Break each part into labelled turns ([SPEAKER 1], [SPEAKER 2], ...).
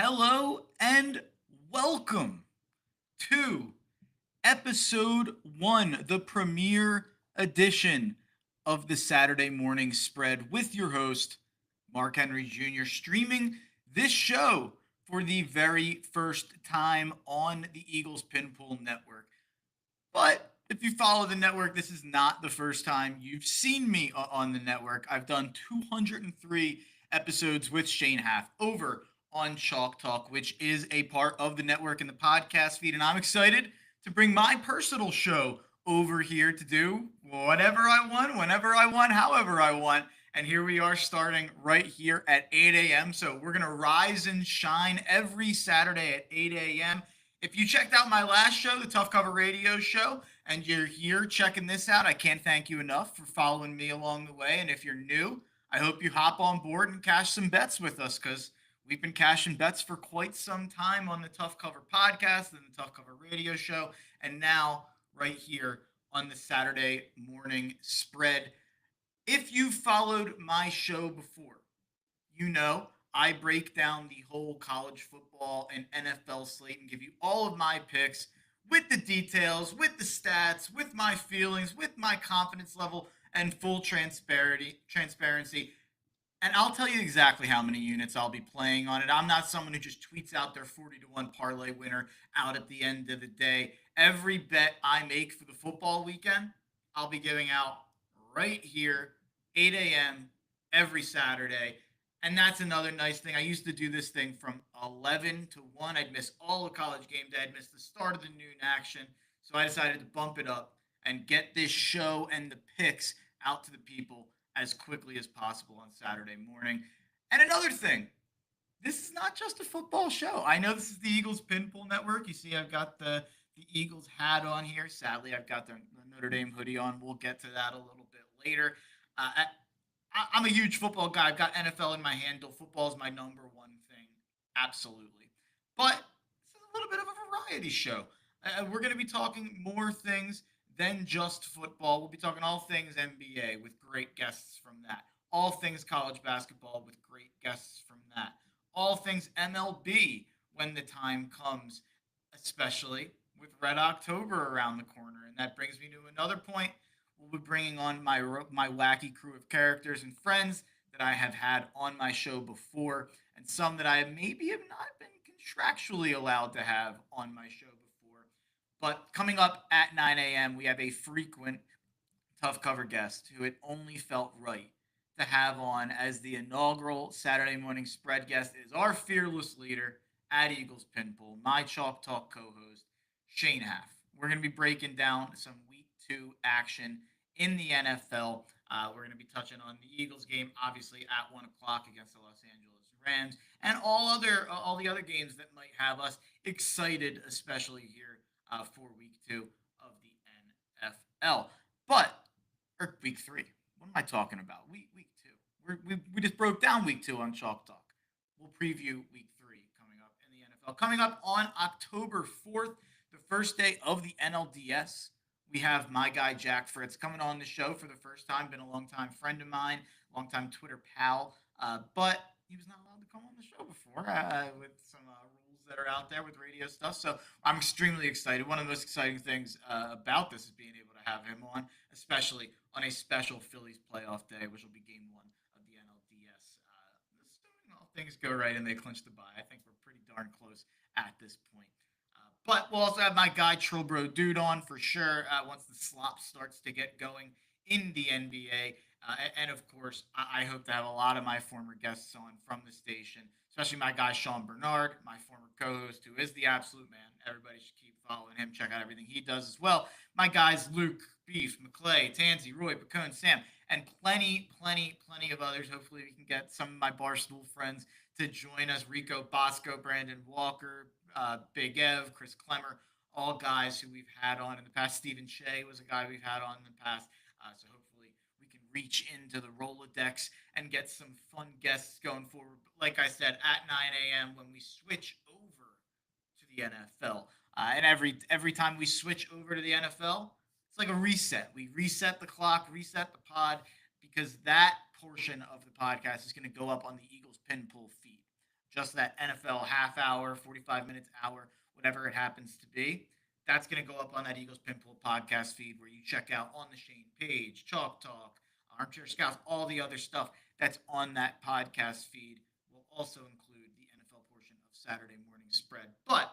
[SPEAKER 1] Hello and welcome to episode one, the premiere edition of the Saturday Morning Spread with your host, Mark Henry Jr., streaming this show for the very first time on the Eagles Pinpool Network. But if you follow the network, this is not the first time you've seen me on the network. I've done 203 episodes with Shane Half over on Chalk Talk, which is a part of the network and the podcast feed. And I'm excited to bring my personal show over here to do whatever I want, whenever I want, however I want. And here we are starting right here at 8 a.m. So we're going to rise and shine every Saturday at 8 a.m. If you checked out my last show, the Tough Cover Radio Show, and you're here checking this out, I can't thank you enough for following me along the way. And if you're new, I hope you hop on board and cash some bets with us because we've been cashing bets for quite some time on the Tough Cover podcast and the Tough Cover Radio Show, and now right here on the Saturday Morning Spread. If you've followed my show before, you know I break down the whole college football and NFL slate and give you all of my picks with the details, with the stats, with my feelings, with my confidence level, and full transparency. And I'll tell you exactly how many units I'll be playing on it. I'm not someone who just tweets out their 40 to 1 parlay winner out at the end of the day. Every bet I make for the football weekend, I'll be giving out right here, 8 a.m. every Saturday. And that's another nice thing. I used to do this thing from 11 to 1. I'd miss all of college game day. I'd miss the start of the noon action. So I decided to bump it up and get this show and the picks out to the people as quickly as possible on Saturday morning. And another thing, this is not just a football show. I know this is the Eagles Pinpool Network. You see, I've got the Eagles hat on here. Sadly, I've got the Notre Dame hoodie on. We'll get to that a little bit later. I'm a huge football guy. I've got NFL in my handle. Football is my number one thing, absolutely. But this is a little bit of a variety show. We're going to be talking more things than just football. We'll be talking all things NBA with great guests from that. All things college basketball with great guests from that. All things MLB when the time comes, especially with Red October around the corner. And that brings me to another point. We'll be bringing on my wacky crew of characters and friends that I have had on my show before, and some that I maybe have not been contractually allowed to have on my show before. But coming up at 9 a.m., we have a frequent tough cover guest who it only felt right to have on as the inaugural Saturday morning spread guest. It is our fearless leader at Eagles Pinpool, my Chalk Talk co-host, Shane Half. We're going to be breaking down some week two action in the NFL. We're going to be touching on the Eagles game, obviously at 1 o'clock against the Los Angeles Rams, and all the other games that might have us excited, especially here for week two of the NFL. But or week three. What am I talking about? Week two. We just broke down week two on Chalk Talk. We'll preview week three coming up in the NFL. Coming up on October 4th, the first day of the NLDS, we have my guy Jack Fritz coming on the show for the first time. Been a long time friend of mine, long time Twitter pal, but he was not allowed to come on the show before with some rules that are out there with radio stuff. So I'm extremely excited. One of the most exciting things about this is being able to have him on, especially on a special Phillies playoff day, which will be game one of the NLDS. Assuming all things go right and they clinch the bye, I think we're pretty darn close at this point. But we'll also have my guy Trilbro Dude on for sure once the slop starts to get going in the NBA. And of course, I hope to have a lot of my former guests on from the station, especially my guy Sean Bernard, my former co-host, who is the absolute man. Everybody should keep following him. Check out everything he does as well. My guys Luke, Beef, McClay, Tansy, Roy, Bacone, Sam, and plenty of others. Hopefully, we can get some of my Barstool friends to join us. Rico Bosco, Brandon Walker, Big Ev, Chris Clemmer, all guys who we've had on in the past. Stephen Shea was a guy we've had on in the past. So hopefully we can reach into the Rolodex and get some fun guests going forward. But like I said, at 9 a.m. when we switch over to the NFL, and every time we switch over to the NFL, it's like a reset. We reset the clock, reset the pod, because that portion of the podcast is going to go up on the Eagles Pinpool feed. just that NFL half hour, 45 minutes, hour, whatever it happens to be. That's going to go up on that Eagles Pinpool podcast feed where you check out On the Shane page, Chalk Talk, Armchair Scouts, all the other stuff that's on that podcast feed will also include the NFL portion of Saturday morning spread. But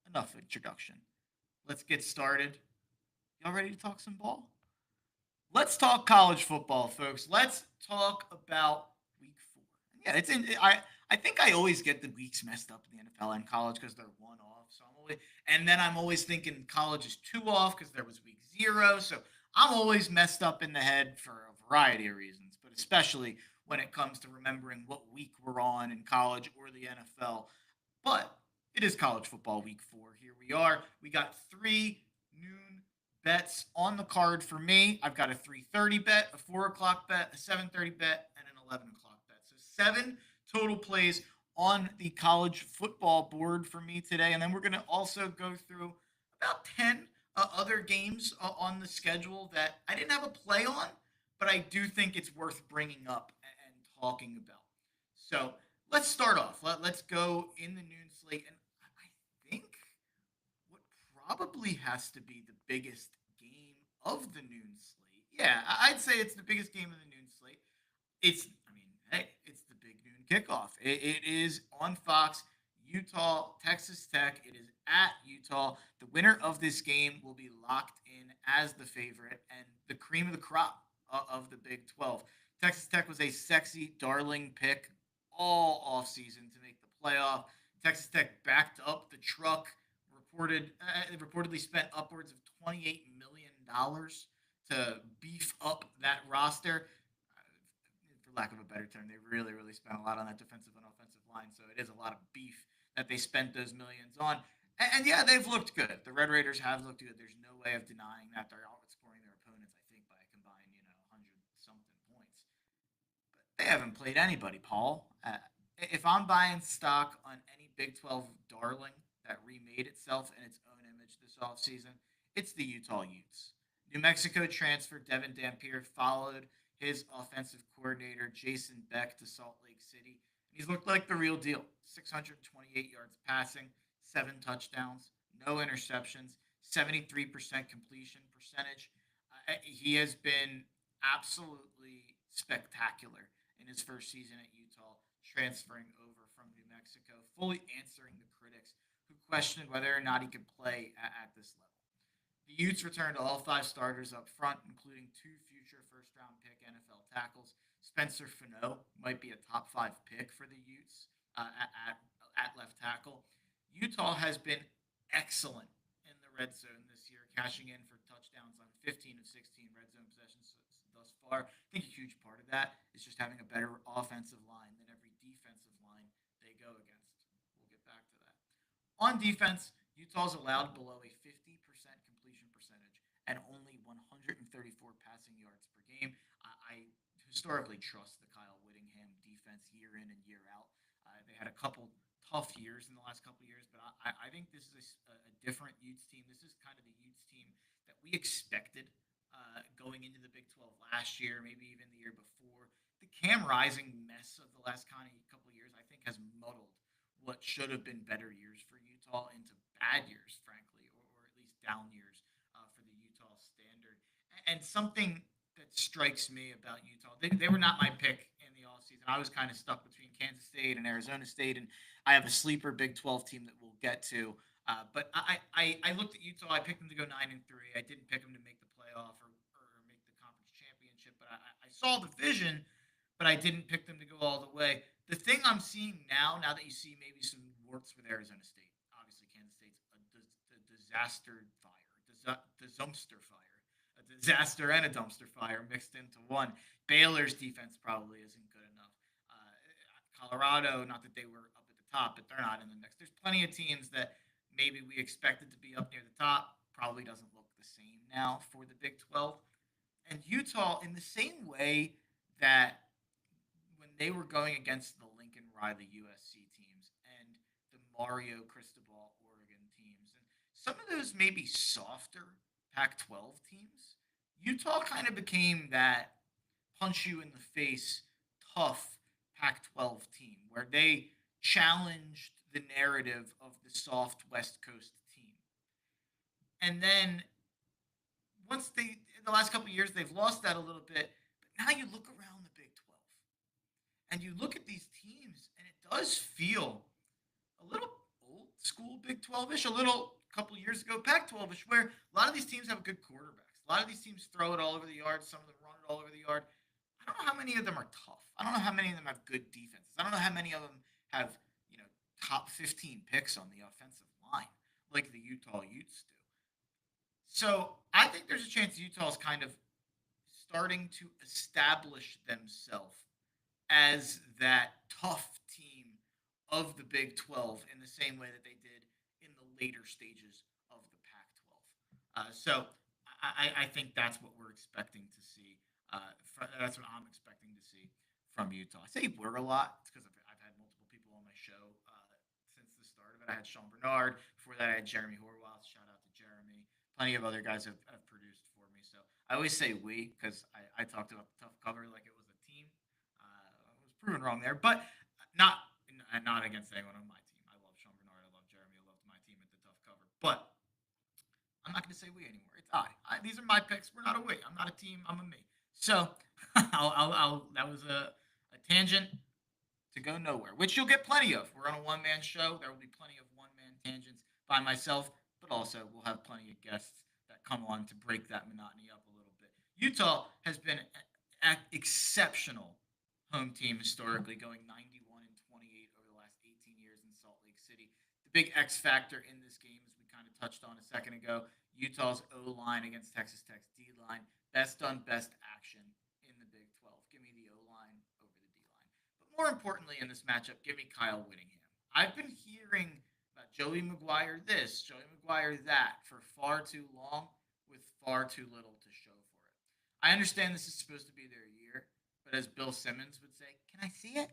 [SPEAKER 1] enough introduction. Let's get started. Y'all ready to talk some ball? Let's talk college football, folks. Let's talk about week 4. Yeah, it's in I think I always get the weeks messed up in the NFL and college because they're one off. So I'm always thinking college is two off because there was week 0. So I'm always messed up in the head for a variety of reasons, but especially when it comes to remembering what week we're on in college or the NFL. But it is college football week 4. Here we are. We got 3 noon bets on the card for me. I've got a 3:30 bet, a 4 o'clock bet, a 7:30 bet, and an 11 o'clock bet. So 7 total plays on the college football board for me today. And then we're going to also go through about 10 other games on the schedule that I didn't have a play on, but I do think it's worth bringing up and talking about. So let's start off. Let's go in the noon slate. And I think what probably has to be the biggest game of the noon slate. Yeah, I'd say it's the biggest game of the noon slate. It's the big noon kickoff. It is on Fox, Utah, Texas Tech. It is at Utah. The winner of this game will be locked in as the favorite and the cream of the crop of the Big 12. Texas Tech was a sexy, darling pick all offseason to make the playoff. Texas Tech backed up the truck, reportedly spent upwards of $28 million to beef up that roster. For lack of a better term, they really spent a lot on that defensive and offensive line. So it is a lot of beef that they spent those millions on. And yeah, they've looked good. The Red Raiders have looked good. There's no way of denying that. They're outscoring their opponents, I think, by a combined, 100 something points. But they haven't played anybody, Paul. If I'm buying stock on any Big 12 darling that remade itself in its own image this offseason, it's the Utah Utes. New Mexico transfer Devin Dampier followed his offensive coordinator, Jason Beck, to Salt Lake City. He's looked like the real deal. 628 yards passing, 7 touchdowns, no interceptions, 73% completion percentage. He has been absolutely spectacular in his first season at Utah, transferring over from New Mexico, fully answering the critics who questioned whether or not he could play at this level. The Utes returned all 5 starters up front, including 2 future first-round pick NFL tackles. Spencer Fano might be a top 5 pick for the Utes at left tackle. Utah has been excellent in the red zone this year, cashing in for touchdowns on 15 of 16 red zone possessions thus far. I think a huge part of that is just having a better offensive line than every defensive line they go against. We'll get back to that. On defense, Utah's allowed below a 50% completion percentage and only 134 passing yards per game. I historically trust the Kyle Whittingham defense year in and year out. They had a couple tough years in the last couple years, but I think this is a different Utes team. This is kind of the Utes team that we expected going into the Big 12 last year, maybe even the year before. The Cam Rising mess of the last kind of couple of years, I think, has muddled what should have been better years for Utah into bad years, frankly, or at least down years for the Utah standard. And something that strikes me about Utah, they were not my pick in the offseason. I was kind of stuck between Kansas State and Arizona State, and I have a sleeper Big 12 team that we'll get to. But I looked at Utah. I picked them to go 9-3. I didn't pick them to make the playoff or make the conference championship. But I saw the vision, but I didn't pick them to go all the way. The thing I'm seeing now that you see maybe some warts with Arizona State, obviously Kansas State's a disaster fire, dumpster fire, a disaster and a dumpster fire mixed into one. Baylor's defense probably isn't good enough. Colorado, not that they were up at the top, but they're not in the mix. There's plenty of teams that maybe we expected to be up near the top. Probably doesn't look the same now for the Big 12. And Utah, in the same way that when they were going against the Lincoln Riley USC teams and the Mario Cristobal Oregon teams, and some of those maybe softer Pac 12 teams, Utah kind of became that punch you in the face, tough Pac-12 team where they challenged the narrative of the soft West Coast team. And then once they in the last couple of years they've lost that a little bit, but now you look around the Big 12 and you look at these teams and it does feel a little old school Big 12ish, a little couple of years ago Pac 12ish, where a lot of these teams have good quarterbacks. A lot of these teams throw it all over the yard. Some of them run it all over the yard. I don't know how many of them are tough. I don't know how many of them have good defenses. I don't know how many of them have top 15 picks on the offensive line like the Utah Utes do. So I think there's a chance Utah's kind of starting to establish themselves as that tough team of the Big 12 in the same way that they did in the later stages of the Pac 12. So I think that's what we're expecting to see. That's what I'm expecting to see from Utah. I say we're a lot because I've had multiple people on my show since the start of it. I had Sean Bernard. Before that, I had Jeremy Horwath. Shout out to Jeremy. Plenty of other guys have produced for me. So I always say we because I talked about the tough cover like it was a team. I was proven wrong there, but not against anyone on my team. I love Sean Bernard. I love Jeremy. I loved my team at the tough cover. But I'm not going to say we anymore. It's These are my picks. We're not a we. I'm not a team. I'm a me. So that was a tangent to go nowhere, which you'll get plenty of. We're on a one-man show. There will be plenty of one-man tangents by myself, but also we'll have plenty of guests that come on to break that monotony up a little bit. Utah has been an exceptional home team historically, going 91 and 28 over the last 18 years in Salt Lake City. The big X factor in this game, as we kind of touched on a second ago, Utah's O line against Texas Tech's D line. Best done, best action in the Big 12. Give me the O line over the D line. But more importantly in this matchup, give me Kyle Whittingham. I've been hearing about Joey McGuire this, Joey McGuire that for far too long with far too little to show for it. I understand this is supposed to be their year, but as Bill Simmons would say, can I see it?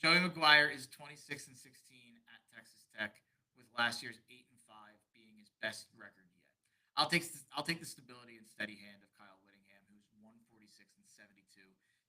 [SPEAKER 1] Joey McGuire is 26 and 16 at Texas Tech, with last year's 8 and 5 being his best record yet. I'll take the stability and steady hand of Kyle Whittingham, who's 146 and 72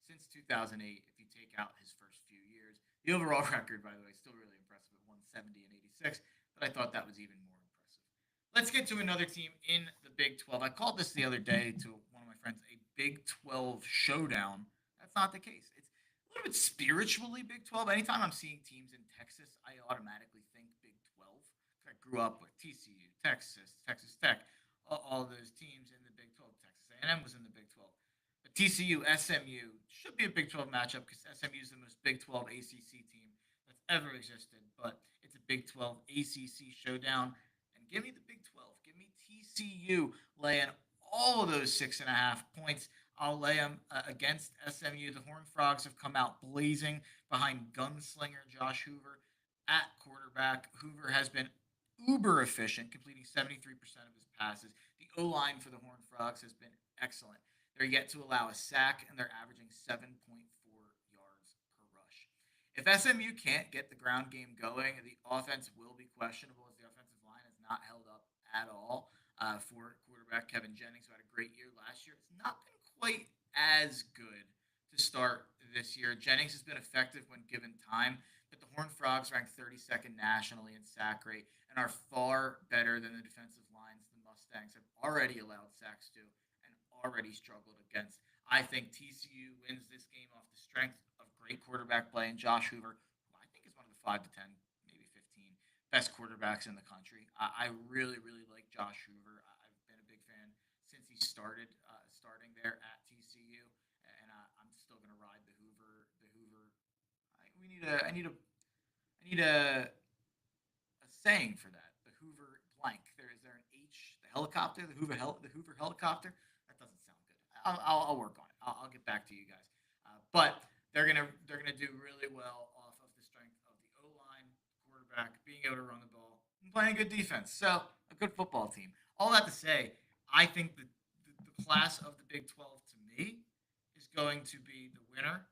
[SPEAKER 1] since 2008. If you take out his first few years, the overall record, by the way, is still really impressive at 170 and 86. But I thought that was even more impressive. Let's get to another team in the Big 12. I called this the other day to one of my friends a Big 12 showdown. That's not the case. It's a little bit spiritually Big 12. Anytime I'm seeing teams in Texas, I automatically think Big 12. I grew up with TCU, Texas Tech, all those teams in the Big 12. Texas A&M was in the Big 12. But TCU, SMU should be a Big 12 matchup because SMU is the most Big 12 ACC team that's ever existed. But it's a Big 12 ACC showdown. And give me the Big 12. Give me TCU laying all of those 6.5 points. I'll lay them against SMU. The Horned Frogs have come out blazing behind gunslinger Josh Hoover at quarterback. Hoover has been uber efficient, completing 73% of his passes. The O line for the Horned Frogs has been excellent. They're yet to allow a sack, and they're averaging 7.4 yards per rush. If SMU can't get the ground game going, the offense will be questionable as the offensive line has not held up at all for quarterback Kevin Jennings, who had a great year last year. It's not been quite as good to start this year. Jennings has been effective when given time, but the Horned Frogs rank 32nd nationally in sack rate and are far better than the defensive lines the Mustangs have already allowed sacks to and already struggled against. I think TCU wins this game off the strength of great quarterback play and Josh Hoover, who I think is one of the 5 to 10, maybe 15 best quarterbacks in the country. I really, really like Josh Hoover. I've been a big fan since he starting there at TCU, and I'm still going to ride the Hoover. I need a saying for that. The Hoover blank. Is there an H? The helicopter. The Hoover helicopter. That doesn't sound good. I'll work on it. I'll get back to you guys. But they're gonna do really well off of the strength of the O line, quarterback, being able to run the ball, and playing good defense. So a good football team. All that to say, I think the class of the Big 12 to me is going to be the winner.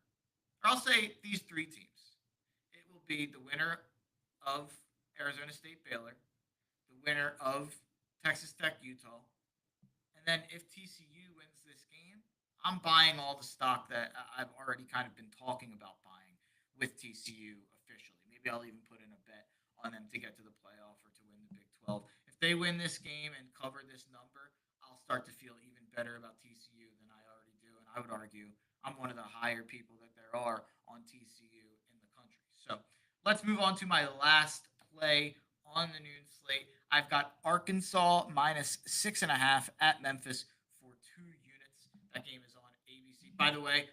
[SPEAKER 1] Or I'll say these three teams. It will be the winner of Arizona State Baylor, the winner of Texas Tech Utah, and then if TCU wins this game, I'm buying all the stock that I've already kind of been talking about buying with TCU officially. Maybe I'll even put in a bet on them to get to the playoff or to win the Big 12. If they win this game and cover this number, I'll start to feel even better about TCU than I already do. And I would argue I'm one of the higher people that there are on TCU in the country. So let's move on to my last play on the noon slate. I've got Arkansas minus 6.5 at Memphis for 2 units. That game is on ABC. By the way,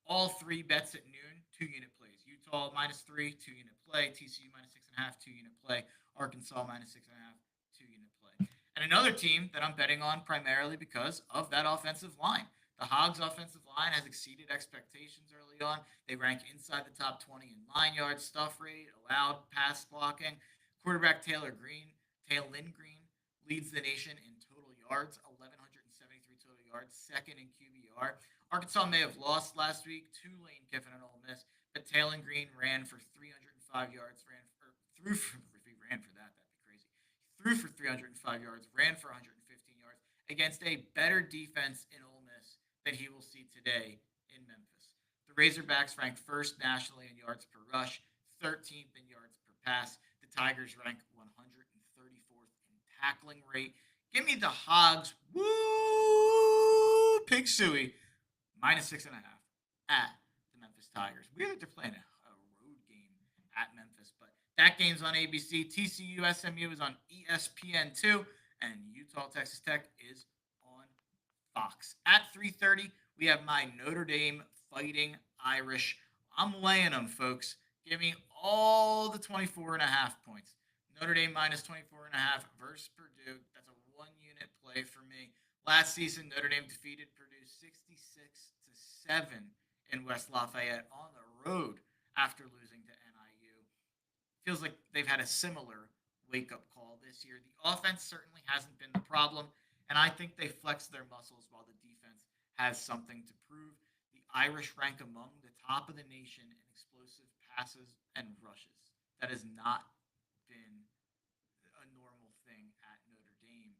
[SPEAKER 1] all three bets at noon, 2 unit plays. Utah minus 3, 2 unit play. TCU minus 6.5, 2 unit play. Arkansas minus 6.5, 2 unit play. And another team that I'm betting on primarily because of that offensive line. The Hogs offensive line has exceeded expectations early on. They rank inside the top 20 in line yards, stuff rate, allowed pass blocking. Quarterback Taylon Green leads the nation in total yards, 1,173 total yards, second in QBR. Arkansas may have lost last week to Lane Kiffin and Ole Miss, but Taylon Green ran for 305 yards, threw for, if he ran for that, that'd be crazy. He threw for 305 yards, ran for 115 yards against a better defense in Ole Miss than he will see today in Memphis. The Razorbacks rank first nationally in yards per rush, 13th in yards per pass. The Tigers rank 134th in tackling rate. Give me the Hogs. Woo! Pig Suey. Minus 6.5 at the Memphis Tigers. Weird that they're playing a road game at Memphis, but that game's on ABC. TCU SMU is on ESPN2, and Utah Texas Tech is on Fox. At 3:30, we have my Notre Dame Fighting Irish. I'm laying them, folks. Give me all the 24.5 points. Notre Dame minus 24.5 versus Purdue. That's a 1 unit play for me. Last season, Notre Dame defeated Purdue 66-7 in West Lafayette on the road after losing to NIU. Feels like they've had a similar wake-up call this year. The offense certainly hasn't been the problem, and I think they flex their muscles while the defense has something to prove. The Irish rank among the top of the nation in explosive passes and rushes. That has not been a normal thing at Notre Dame.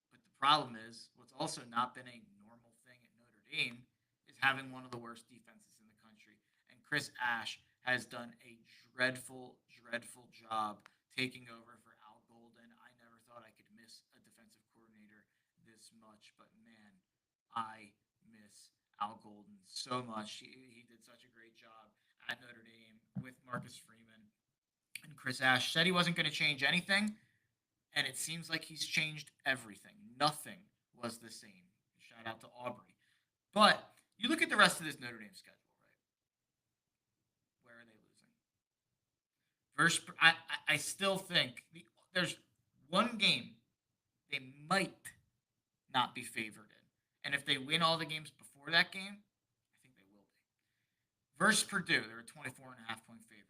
[SPEAKER 1] But the problem is, what's also not been a normal thing at Notre Dame is having one of the worst defenses in the country. And Chris Ash has done a dreadful, dreadful job taking over for Al Golden. I never thought I could miss a defensive coordinator this much, but man, I miss Al Golden so much. He did such a great job at Notre Dame with Marcus Freeman. And Chris Ash said he wasn't going to change anything, and it seems like he's changed everything. Nothing was the same. Shout out to Aubrey. But you look at the rest of this Notre Dame schedule, right? Where are they losing? I still think there's one game they might not be favored in. And if they win all the games before that game, I think they will be. Versus Purdue, they're a 24.5 point favorite.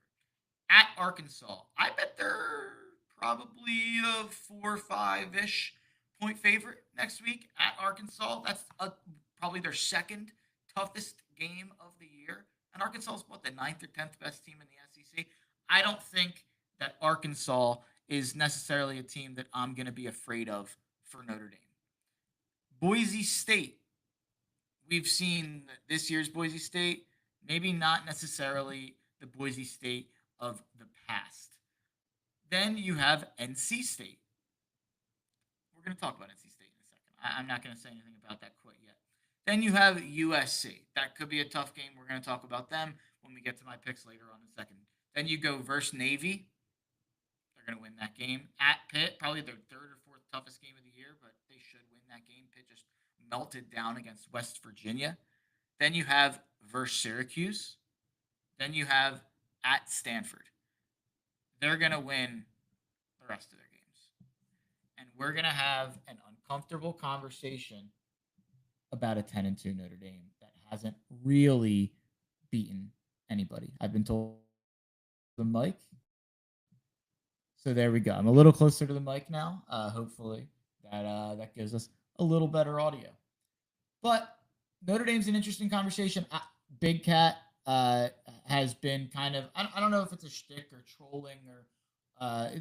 [SPEAKER 1] At Arkansas, I bet they're probably a 4 or 5 ish point favorite next week at Arkansas. That's probably their second toughest game of the year. And Arkansas is what, the ninth or 10th best team in the SEC? I don't think that Arkansas is necessarily a team that I'm going to be afraid of for Notre Dame. Boise State. We've seen this year's Boise State, maybe not necessarily the Boise State of the past. Then you have NC State. We're going to talk about NC State in a second. I'm not going to say anything about that quite yet. Then you have USC. That could be a tough game. We're going to talk about them when we get to my picks later on in a second. Then you go versus Navy. They're going to win that game. At Pitt, probably their third or fourth toughest game of the year, but they should win that game. Pitt just melted down against West Virginia. Then you have versus Syracuse. Then you have at Stanford. They're going to win the rest of their games. And we're going to have an uncomfortable conversation about a 10-2 Notre Dame that hasn't really beaten anybody. I've been told the mic. So there we go. I'm a little closer to the mic now. Hopefully that gives us a little better audio. But Notre Dame's an interesting conversation. Big Cat has been kind of, I don't know if it's a shtick or trolling or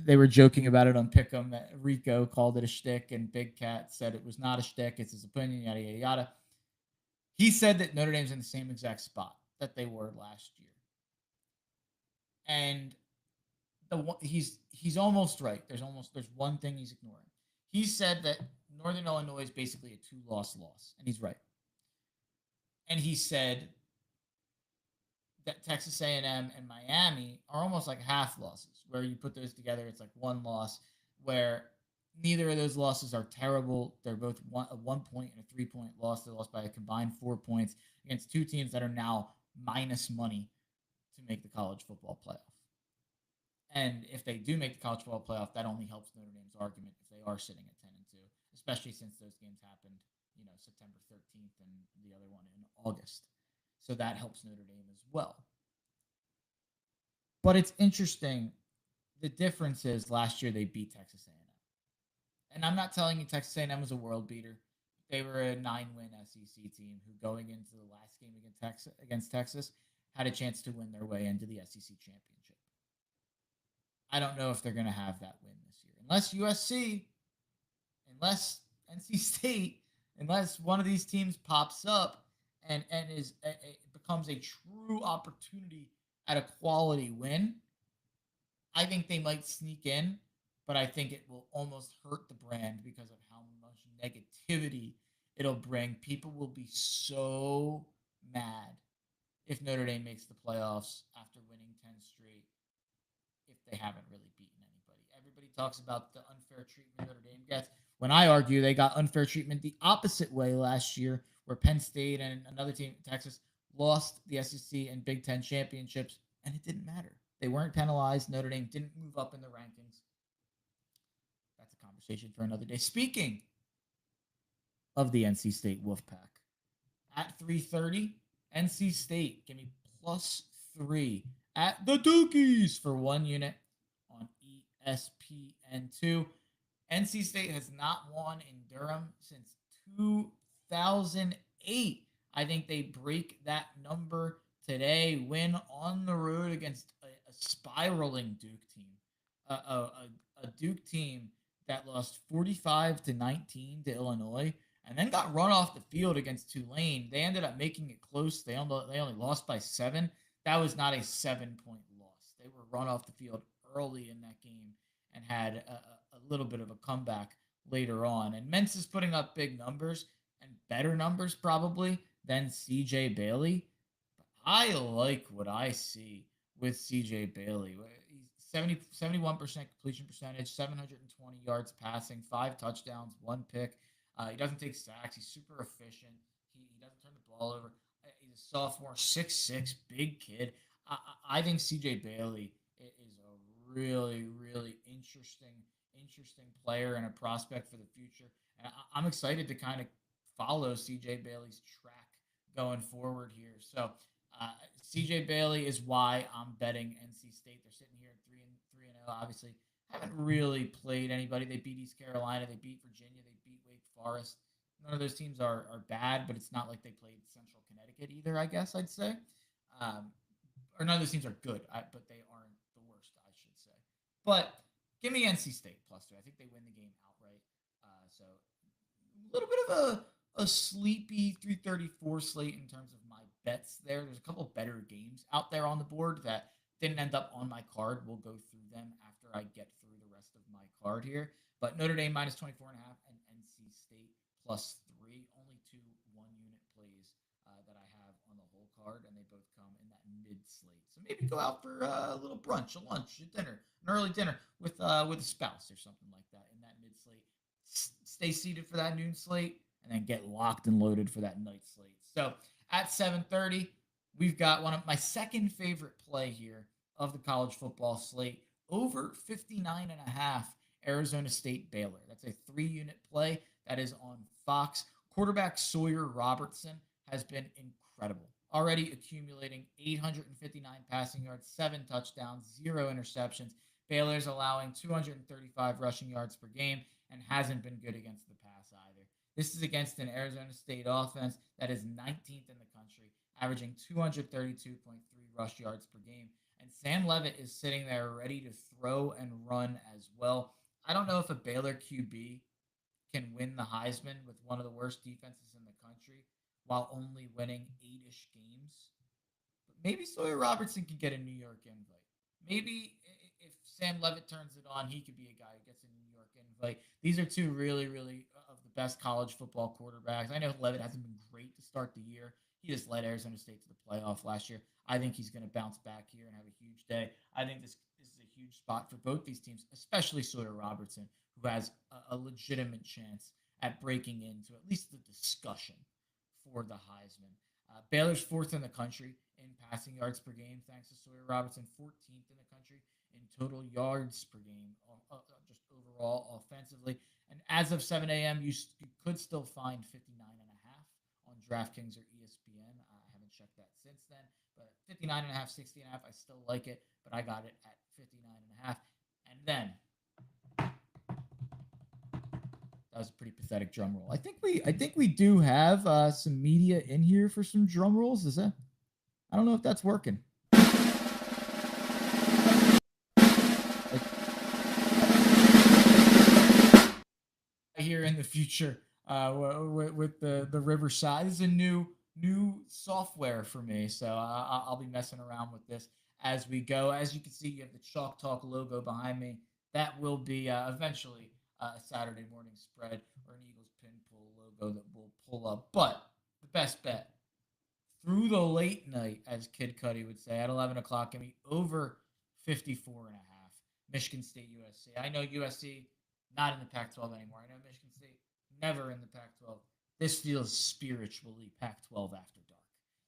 [SPEAKER 1] they were joking about it on Pick'em. Rico called it a shtick and Big Cat said it was not a shtick. It's his opinion, yada, yada, yada.
[SPEAKER 2] He said that Notre Dame's in the same exact spot that they were last year, and he's almost right. There's one thing he's ignoring. He said that Northern Illinois is basically a two-loss, and he's right. And he said that Texas A&M and Miami are almost like half losses, where you put those together, it's like one loss, where neither of those losses are terrible. They're both a 1 point and a 3 point loss. They lost by a combined 4 points against two teams that are now minus money to make the college football playoff. And if they do make the college football playoff, that only helps Notre Dame's argument if they are sitting at 10-2, especially since those games happened, September 13th and the other one in August. So that helps Notre Dame as well. But it's interesting. The difference is last year they beat Texas A&M. And I'm not telling you Texas A&M was a world beater. They were a 9-win SEC team who, going into the last game against Texas, had a chance to win their way into the SEC championship. I don't know if they're going to have that win this year. Unless USC, unless NC State, unless one of these teams pops up and becomes a true opportunity at a quality win, I think they might sneak in, but I think it will almost hurt the brand because of how much negativity it'll bring. People will be so mad if Notre Dame makes the playoffs after winning 10 straight if they haven't really beaten anybody. Everybody talks about the unfair treatment Notre Dame gets. When I argue they got unfair treatment the opposite way last year, where Penn State and another team, Texas, lost the SEC and Big Ten championships, and it didn't matter. They weren't penalized. Notre Dame didn't move up in the rankings. That's a conversation for another day. Speaking of the NC State Wolfpack, at 3:30, NC State, give me +3 at the Dukies for 1 unit on ESPN2. NC State has not won in Durham since 2008. I think they break that number today. Win on the road against a spiraling Duke team, a Duke team that lost 45-19 to Illinois, and then got run off the field against Tulane. They ended up making it close. They only lost by 7. That was not a 7-point loss. They were run off the field early in that game and had a little bit of a comeback later on. And Mentz is putting up big numbers and better numbers probably than CJ Bailey. But I like what I see with CJ Bailey. He's 71% completion percentage, 720 yards passing, 5 touchdowns, 1 pick. He doesn't take sacks. He's super efficient. He doesn't turn the ball over. He's a sophomore, 6'6", big kid. I think CJ Bailey is a really, really interesting player and a prospect for the future. And I'm excited to kind of follow CJ Bailey's track going forward here. So CJ Bailey is why I'm betting NC State. They're sitting here at 3-0. Obviously, haven't really played anybody. They beat East Carolina. They beat Virginia. They beat Wake Forest. None of those teams are bad, but it's not like they played Central Connecticut either, I guess I'd say. Or none of those teams are good, but they aren't the worst, I should say. But give me NC State +2. I think they win the game outright. So a little bit of a sleepy 334 slate in terms of my bets there. There's a couple better games out there on the board that didn't end up on my card. We'll go through them after I get through the rest of my card here. But Notre Dame -24.5 and NC State +3. Only 2 1-unit plays that I have on the whole card, and they both come in that mid slate. So maybe go out for a little brunch, a lunch, a dinner, an early dinner with a spouse or something like that in that mid slate. Stay seated for that noon slate, and then get locked and loaded for that night slate. So at 7:30, we've got one of my second favorite play here of the college football slate, over 59.5 Arizona State Baylor. That's a 3-unit play that is on Fox. Quarterback Sawyer Robertson has been incredible, already accumulating 859 passing yards, 7 touchdowns, 0 interceptions. Baylor's allowing 235 rushing yards per game and hasn't been good against the pass either. This is against an Arizona State offense that is 19th in the country, averaging 232.3 rush yards per game. And Sam Levitt is sitting there ready to throw and run as well. I don't know if a Baylor QB can win the Heisman with one of the worst defenses in the country, while only winning 8-ish games. But maybe Sawyer Robertson can get a New York invite. Maybe if Sam Levitt turns it on, he could be a guy who gets a New York invite. These are two really, really of the best college football quarterbacks. I know Levitt hasn't been great to start the year. He just led Arizona State to the playoff last year. I think he's going to bounce back here and have a huge day. I think this is a huge spot for both these teams, especially Sawyer Robertson, who has a legitimate chance at breaking into at least the discussion for the Heisman. Baylor's fourth in the country in passing yards per game, thanks to Sawyer Robertson, 14th in the country in total yards per game, just overall offensively. And as of 7 a.m., you could still find 59.5 on DraftKings or ESPN. I haven't checked that since then, but 59.5, 60.5, I still like it, but I got it at 59.5. And then that was a pretty pathetic drum roll. I think we do have some media in here for some drum rolls. Is that? I don't know if that's working. Here in the future, with the Riverside, this is a new software for me, so I'll be messing around with this as we go. As you can see, you have the Chalk Talk logo behind me. That will be eventually a Saturday morning spread or an Eagles pin pull logo that will pull up. But the best bet through the late night, as Kid Cudi would say, at 11 o'clock, give me over 54.5. Michigan State USC. I know USC not in the Pac-12 anymore. I know Michigan State never in the Pac-12. This feels spiritually Pac-12 after dark.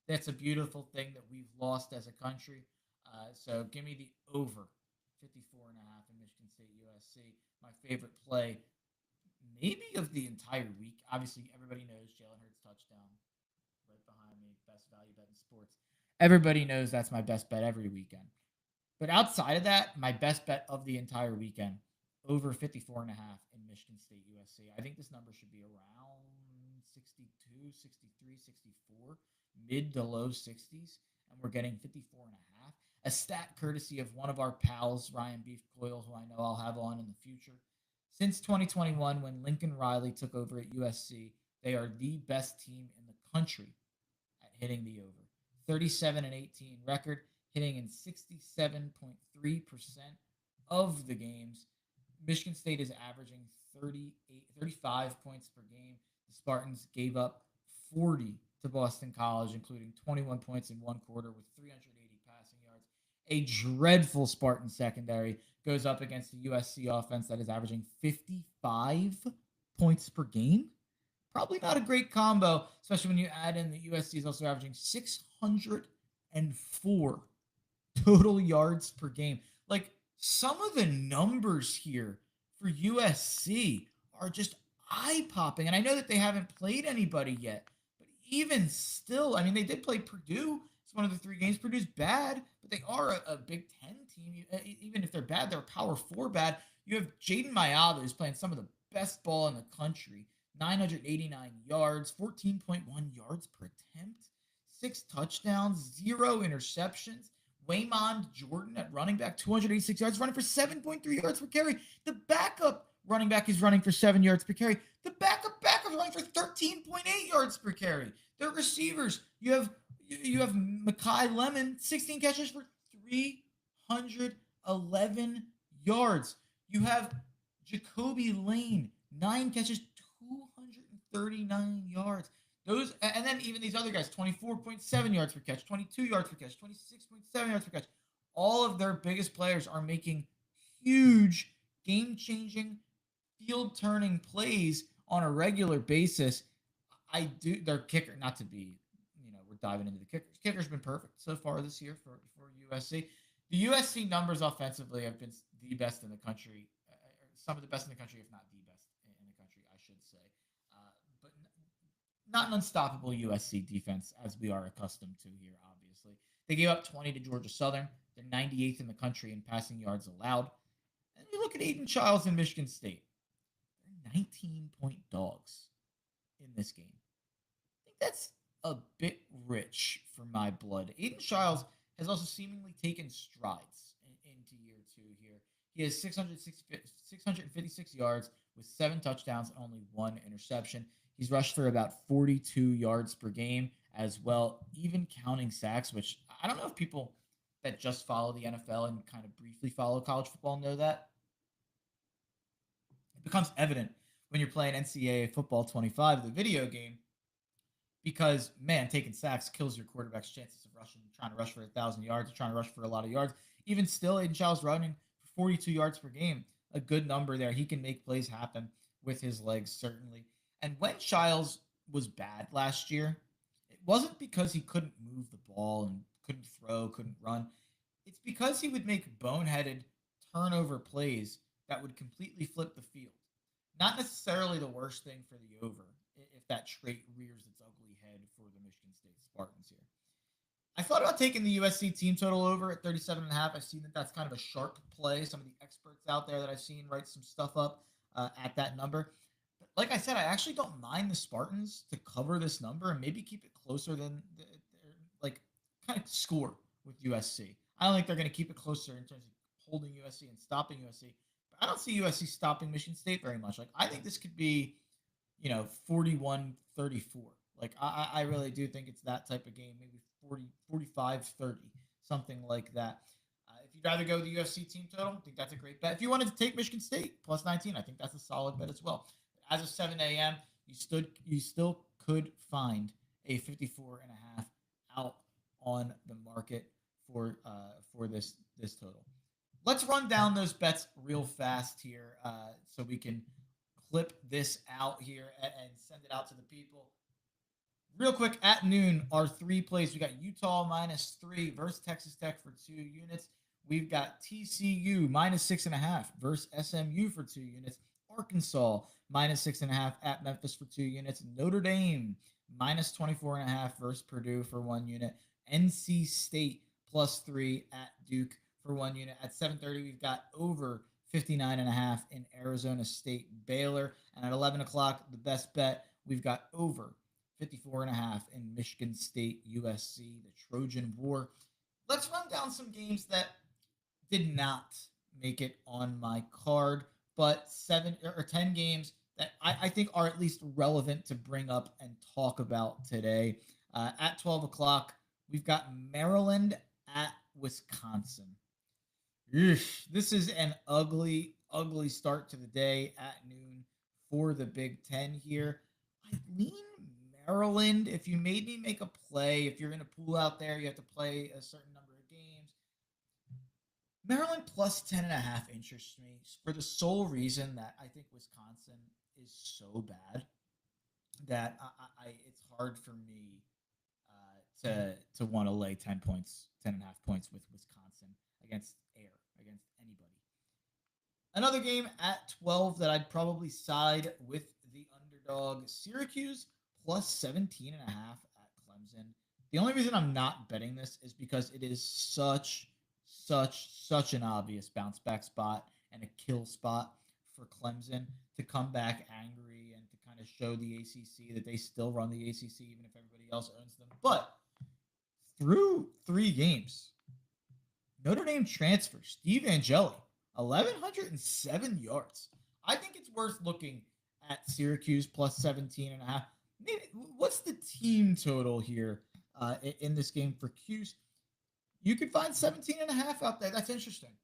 [SPEAKER 2] That's a beautiful thing that we've lost as a country. So give me the over 54.5 in Michigan State USC. My favorite play, maybe of the entire week. Obviously, everybody knows Jalen Hurts touchdown right behind me. Best value bet in sports. Everybody knows that's my best bet every weekend. But outside of that, my best bet of the entire weekend, over 54.5 in Michigan State USC. I think this number should be around 62, 63, 64, mid to low 60s, and we're getting 54.5. A stat courtesy of one of our pals, Ryan Beef Coyle, who I know I'll have on in the future. Since 2021, when Lincoln Riley took over at USC, they are the best team in the country at hitting the over. 37-18 record, hitting in 67.3% of the games. Michigan State is averaging 35 points per game. The Spartans gave up 40 to Boston College, including 21 points in one quarter with 380 passing yards. A dreadful Spartan secondary goes up against the USC offense that is averaging 55 points per game. Probably not a great combo, especially when you add in that USC is also averaging 604 total yards per game. Like, some of the numbers here for USC are just eye-popping. And I know that they haven't played anybody yet, but even still, I mean, they did play Purdue. It's one of the three games. Purdue's bad, but they are a Big Ten team. Even if they're bad, they're Power 4 bad. You have Jaden Mayava, who's playing some of the best ball in the country. 989 yards, 14.1 yards per attempt, 6 touchdowns, 0 interceptions. Waymond Jordan at running back, 286 yards, running for 7.3 yards per carry. The backup running back is running for 7 yards per carry. The backup is running for 13.8 yards per carry. Their receivers, you have Makai Lemon, 16 catches for 311 yards. You have Jacoby Lane, 9 catches, 239 yards. Those, and then even these other guys, 24.7 yards per catch, 22 yards per catch, 26.7 yards per catch. All of their biggest players are making huge, game-changing, field-turning plays on a regular basis. Their kicker, not to be, we're diving into the kickers. Kicker's been perfect so far this year for USC. The USC numbers offensively have been the best in the country, some of the best in the country, if not the best in the country, I should say. But not an unstoppable USC defense as we are accustomed to here, obviously. They gave up 20 to Georgia Southern. They're 98th in the country in passing yards allowed. And you look at Aiden Childs in Michigan State. They're 19-point dogs in this game. I think that's a bit rich for my blood. Aiden Childs has also seemingly taken strides into year 2 here. He has 656 yards with 7 touchdowns and only 1 interception. He's rushed for about 42 yards per game as well, even counting sacks, which I don't know if people that just follow the NFL and kind of briefly follow college football know that. It becomes evident when you're playing NCAA football 25, the video game, because man, taking sacks kills your quarterback's chances of rushing, trying to rush for 1,000 yards, or trying to rush for a lot of yards. Even still, Aiden Childs running for 42 yards per game, a good number there. He can make plays happen with his legs, certainly. And when Childs was bad last year, it wasn't because he couldn't move the ball and couldn't throw, couldn't run. It's because he would make boneheaded turnover plays that would completely flip the field. Not necessarily the worst thing for the over if that trait rears its ugly head for the Michigan State Spartans here. I thought about taking the USC team total over at 37.5. I've seen that that's kind of a sharp play. Some of the experts out there that I've seen write some stuff up at that number. But like I said, I actually don't mind the Spartans to cover this number and maybe keep it closer than like kind of score with USC. I don't think they're going to keep it closer in terms of holding USC and stopping USC. But I don't see USC stopping Michigan State very much. Like I think this could be, 41-34. Like I really do think it's that type of game, maybe 45-30, something like that. If you'd rather go the UFC team total, I think that's a great bet. If you wanted to take Michigan State plus 19, I think that's a solid bet as well. As of 7 a.m., you still could find a 54.5 out on the market for this total. Let's run down those bets real fast here so we can clip this out here and send it out to the people. Real quick, at noon, our 3 plays. We got Utah -3 versus Texas Tech for 2 units. We've got TCU -6.5 versus SMU for 2 units. Arkansas -6.5 at Memphis for 2 units. Notre Dame -24.5 versus Purdue for 1 unit. NC State +3 at Duke for 1 unit. At 7:30, we've got over 59.5 in Arizona State Baylor. And at 11 o'clock, the best bet, we've got over 54.5 in Michigan State USC, the Trojan War. Let's run down some games that did not make it on my card, but 7 or 10 games that I think are at least relevant to bring up and talk about today. At 12 o'clock, we've got Maryland at Wisconsin. This is an ugly, ugly start to the day at noon for the Big Ten here. I lean Maryland. If you made me make a play, if you're in a pool out there, you have to play a certain number of games. Maryland plus 10.5 interests me for the sole reason that I think Wisconsin is so bad that it's hard for me to want to lay 10 points, 10.5 points with Wisconsin against anybody. Another game at 12 that I'd probably side with the underdog, Syracuse plus 17.5 at Clemson. The only reason I'm not betting this is because it is such an obvious bounce back spot and a kill spot for Clemson to come back angry and to kind of show the ACC that they still run the ACC even if everybody else owns them. But through 3 games, Notre Dame transfer Steve Angeli, 1,107 yards. I think it's worth looking at Syracuse plus 17.5. Maybe what's the team total here in this game for Cuse? You could find 17.5 out there. That's interesting.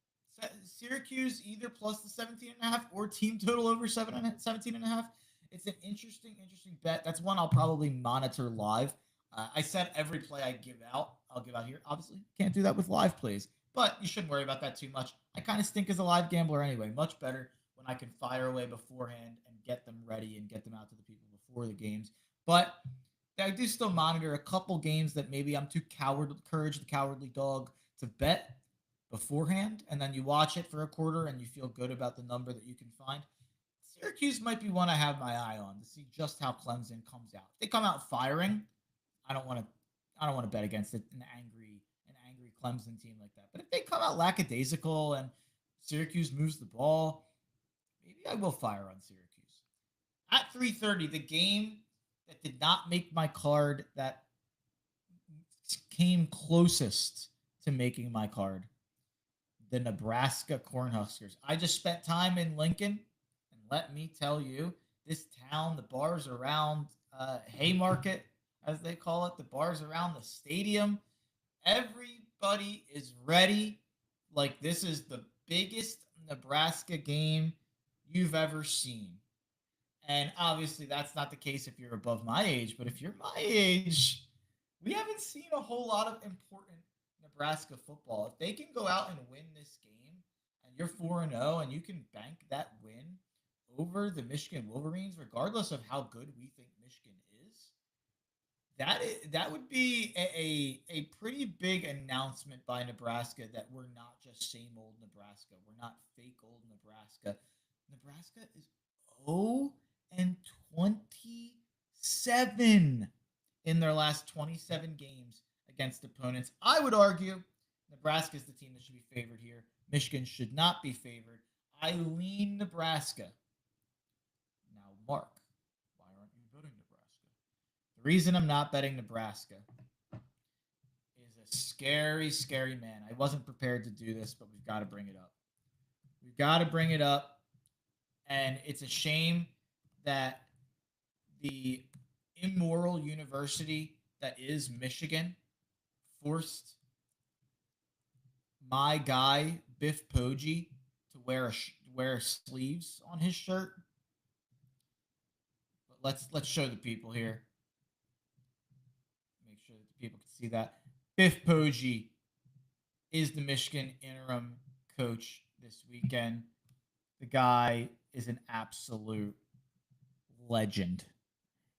[SPEAKER 2] Syracuse either plus the 17.5 or team total over 17.5. It's an interesting bet. That's one I'll probably monitor live. I said every play I'll give out here. Obviously, can't do that with live plays, but you shouldn't worry about that too much. I kind of stink as a live gambler anyway. Much better when I can fire away beforehand and get them ready and get them out to the people before the games. But I do still monitor a couple games that maybe I'm too courage the cowardly dog to bet beforehand, and then you watch it for a quarter and you feel good about the number that you can find. Syracuse might be one I have my eye on to see just how Clemson comes out. If they come out firing, I don't want to bet against an angry Clemson team like that. But if they come out lackadaisical and Syracuse moves the ball, maybe I will fire on Syracuse. At 3:30, the game that did not make my card that came closest to making my card, the Nebraska Cornhuskers. I just spent time in Lincoln, and let me tell you, this town, the bars around Haymarket, as they call it, the bars around the stadium. Everybody is ready. Like this is the biggest Nebraska game you've ever seen. And obviously, that's not the case if you're above my age. But if you're my age, we haven't seen a whole lot of important Nebraska football. If they can go out and win this game, and you're 4-0, and you can bank that win over the Michigan Wolverines, regardless of how good we think Michigan is, that would be a pretty big announcement by Nebraska that we're not just same old Nebraska. We're not fake old Nebraska. Nebraska is 0 and 27 in their last 27 games against opponents. I would argue Nebraska is the team that should be favored here. Michigan should not be favored. I lean Nebraska. Now, Mark, why aren't you betting Nebraska? The reason I'm not betting Nebraska is a scary, scary man. I wasn't prepared to do this, but we've got to bring it up. We've got to bring it up. And it's a shame that the immoral university that is Michigan forced my guy Biff Poggi to wear sleeves on his shirt. But let's show the people here. Make sure that the people can see that Biff Poggi is the Michigan interim coach this weekend. The guy is an absolute legend.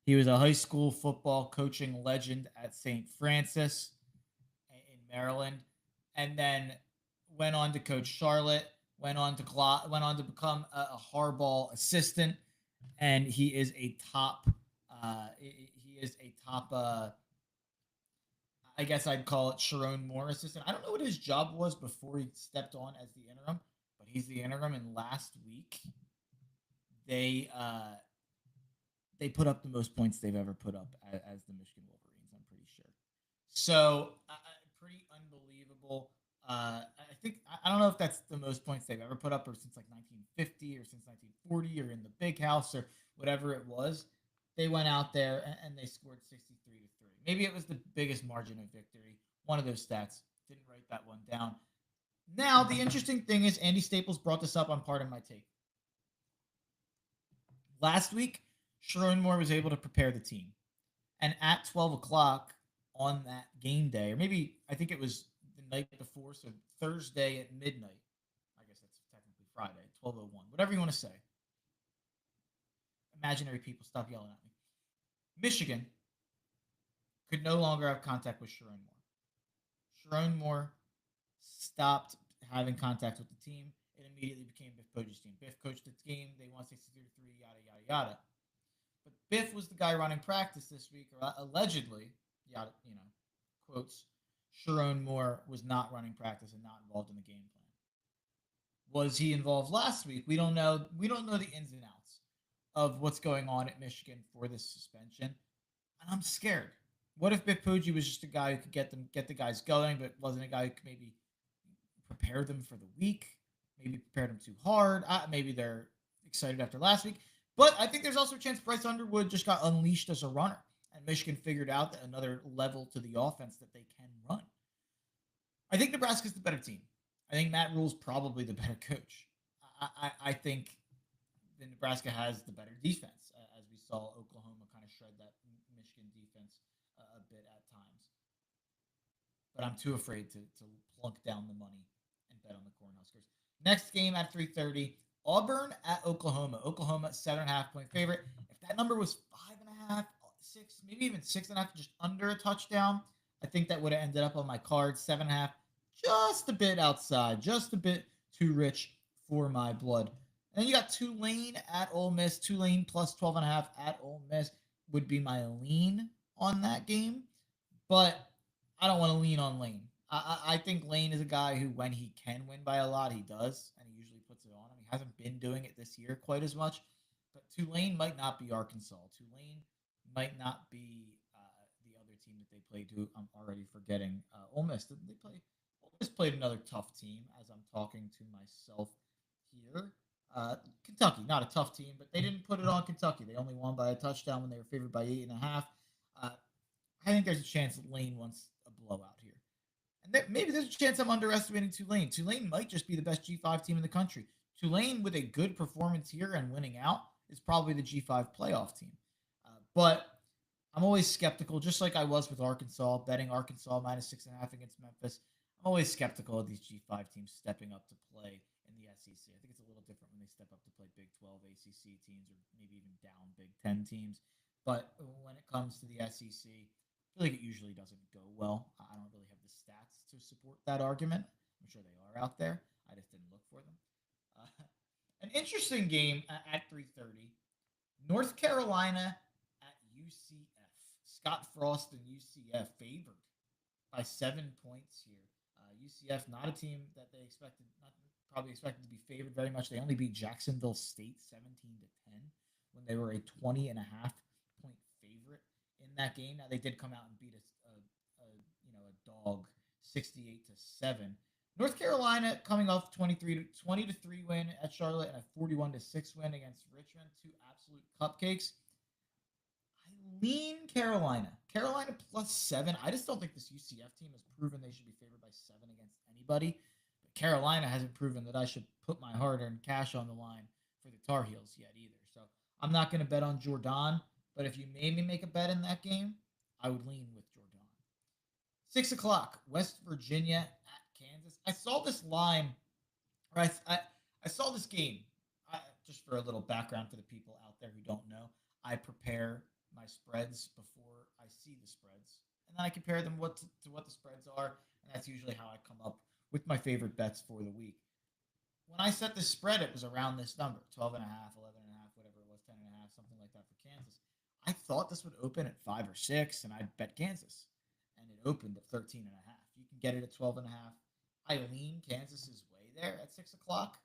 [SPEAKER 2] He was a high school football coaching legend at St. Francis in Maryland, and then went on to coach Charlotte. Went on to become a Harbaugh assistant, and he is a top. He is a top. I guess I'd call it Sharon Moore assistant. I don't know what his job was before he stepped on as the interim, but he's the interim. And last week, they put up the most points they've ever put up as the Michigan Wolverines. I'm pretty sure. So pretty unbelievable. I think I don't know if that's the most points they've ever put up, or since like 1950, or since 1940, or in the Big House, or whatever it was. They went out there and they scored 63-3. Maybe it was the biggest margin of victory. One of those stats. Didn't write that one down. Now, the interesting thing is Andy Staples brought this up on Part of My Take. Last week, Sharon Moore was able to prepare the team. And at 12 o'clock on that game day, or maybe I think it was the night before, so Thursday at midnight. I guess that's technically Friday, 12:01, whatever you want to say. Imaginary people, stop yelling at me. Michigan could no longer have contact with Sharon Moore. Sharon Moore stopped having contact with the team. It immediately became Biff Poggi's team. Biff coached the team. They won 63-3, yada, yada, yada. But Biff was the guy running practice this week, or allegedly, yada, quotes, Sharon Moore was not running practice and not involved in the game plan. Was he involved last week? We don't know. We don't know the ins and outs of what's going on at Michigan for this suspension. And I'm scared. What if Biff Poggi was just a guy who could get the guys going, but wasn't a guy who could maybe prepare them for the week, maybe prepared them too hard. Maybe they're excited after last week. But I think there's also a chance Bryce Underwood just got unleashed as a runner, and Michigan figured out that another level to the offense that they can run. I think Nebraska's the better team. I think Matt Rule's probably the better coach. I think the Nebraska has the better defense, as we saw Oklahoma kind of shred that Michigan defense a bit at times. But I'm too afraid to plunk down the money and bet on the Cornhuskers. Next game at 3:30, Auburn at Oklahoma. Oklahoma 7.5 point favorite. If that number was 5.5, 6, maybe even 6.5, just under a touchdown, I think that would have ended up on my card. 7.5, just a bit outside, just a bit too rich for my blood. And then you got Tulane at Ole Miss. Tulane plus 12.5 at Ole Miss would be my lean on that game. But I don't want to lean on Lane. I think Lane is a guy who, when he can win by a lot, he does, and he usually puts it on him. He hasn't been doing it this year quite as much, but Tulane might not be Arkansas. Tulane might not be the other team that they played, who I'm already forgetting. Ole Miss. Did they play? Ole Miss played another tough team, as I'm talking to myself here. Kentucky, not a tough team, but they didn't put it on Kentucky. They only won by a touchdown when they were favored by 8.5. Uh, I think there's a chance that Lane wants a blowout here. And maybe there's a chance I'm underestimating Tulane. Tulane might just be the best G5 team in the country. Tulane, with a good performance here and winning out, is probably the G5 playoff team. But I'm always skeptical, just like I was with Arkansas, betting Arkansas -6.5 against Memphis. I'm always skeptical of these G5 teams stepping up to play in the SEC. I think it's a little different when they step up to play Big 12 ACC teams or maybe even down Big 10 teams. But when it comes to the SEC, I feel like it usually doesn't go well. I don't really have the stats to support that argument. I'm sure they are out there. I just didn't look for them. An interesting game at 3:30. North Carolina at UCF. Scott Frost and UCF favored by 7 points here. UCF, not a team that they expected, not probably expected to be favored very much. They only beat Jacksonville State 17-10 when they were a 20.5 point favorite in that game. Now they did come out and beat a dog 68-7. North Carolina coming off 20-3 win at Charlotte and a 41-6 win against Richmond, two absolute cupcakes. I lean Carolina. Carolina +7. I just don't think this UCF team has proven they should be favored by 7 against anybody. But Carolina hasn't proven that I should put my hard-earned cash on the line for the Tar Heels yet either. So I'm not going to bet on Jordan, but if you made me make a bet in that game, I would lean with Jordan. 6 o'clock, West Virginia at Kansas. I saw this line, or I saw this game. Just for a little background for the people out there who don't know, I prepare my spreads before I see the spreads, and then I compare them to what the spreads are, and that's usually how I come up with my favorite bets for the week. When I set this spread, it was around this number, 12.5, 11.5, whatever it was, 10.5, something like that for Kansas. I thought this would open at 5 or 6, and I'd bet Kansas, and it opened at 13.5. You can get it at 12.5. I lean Kansas's way there at 6 o'clock,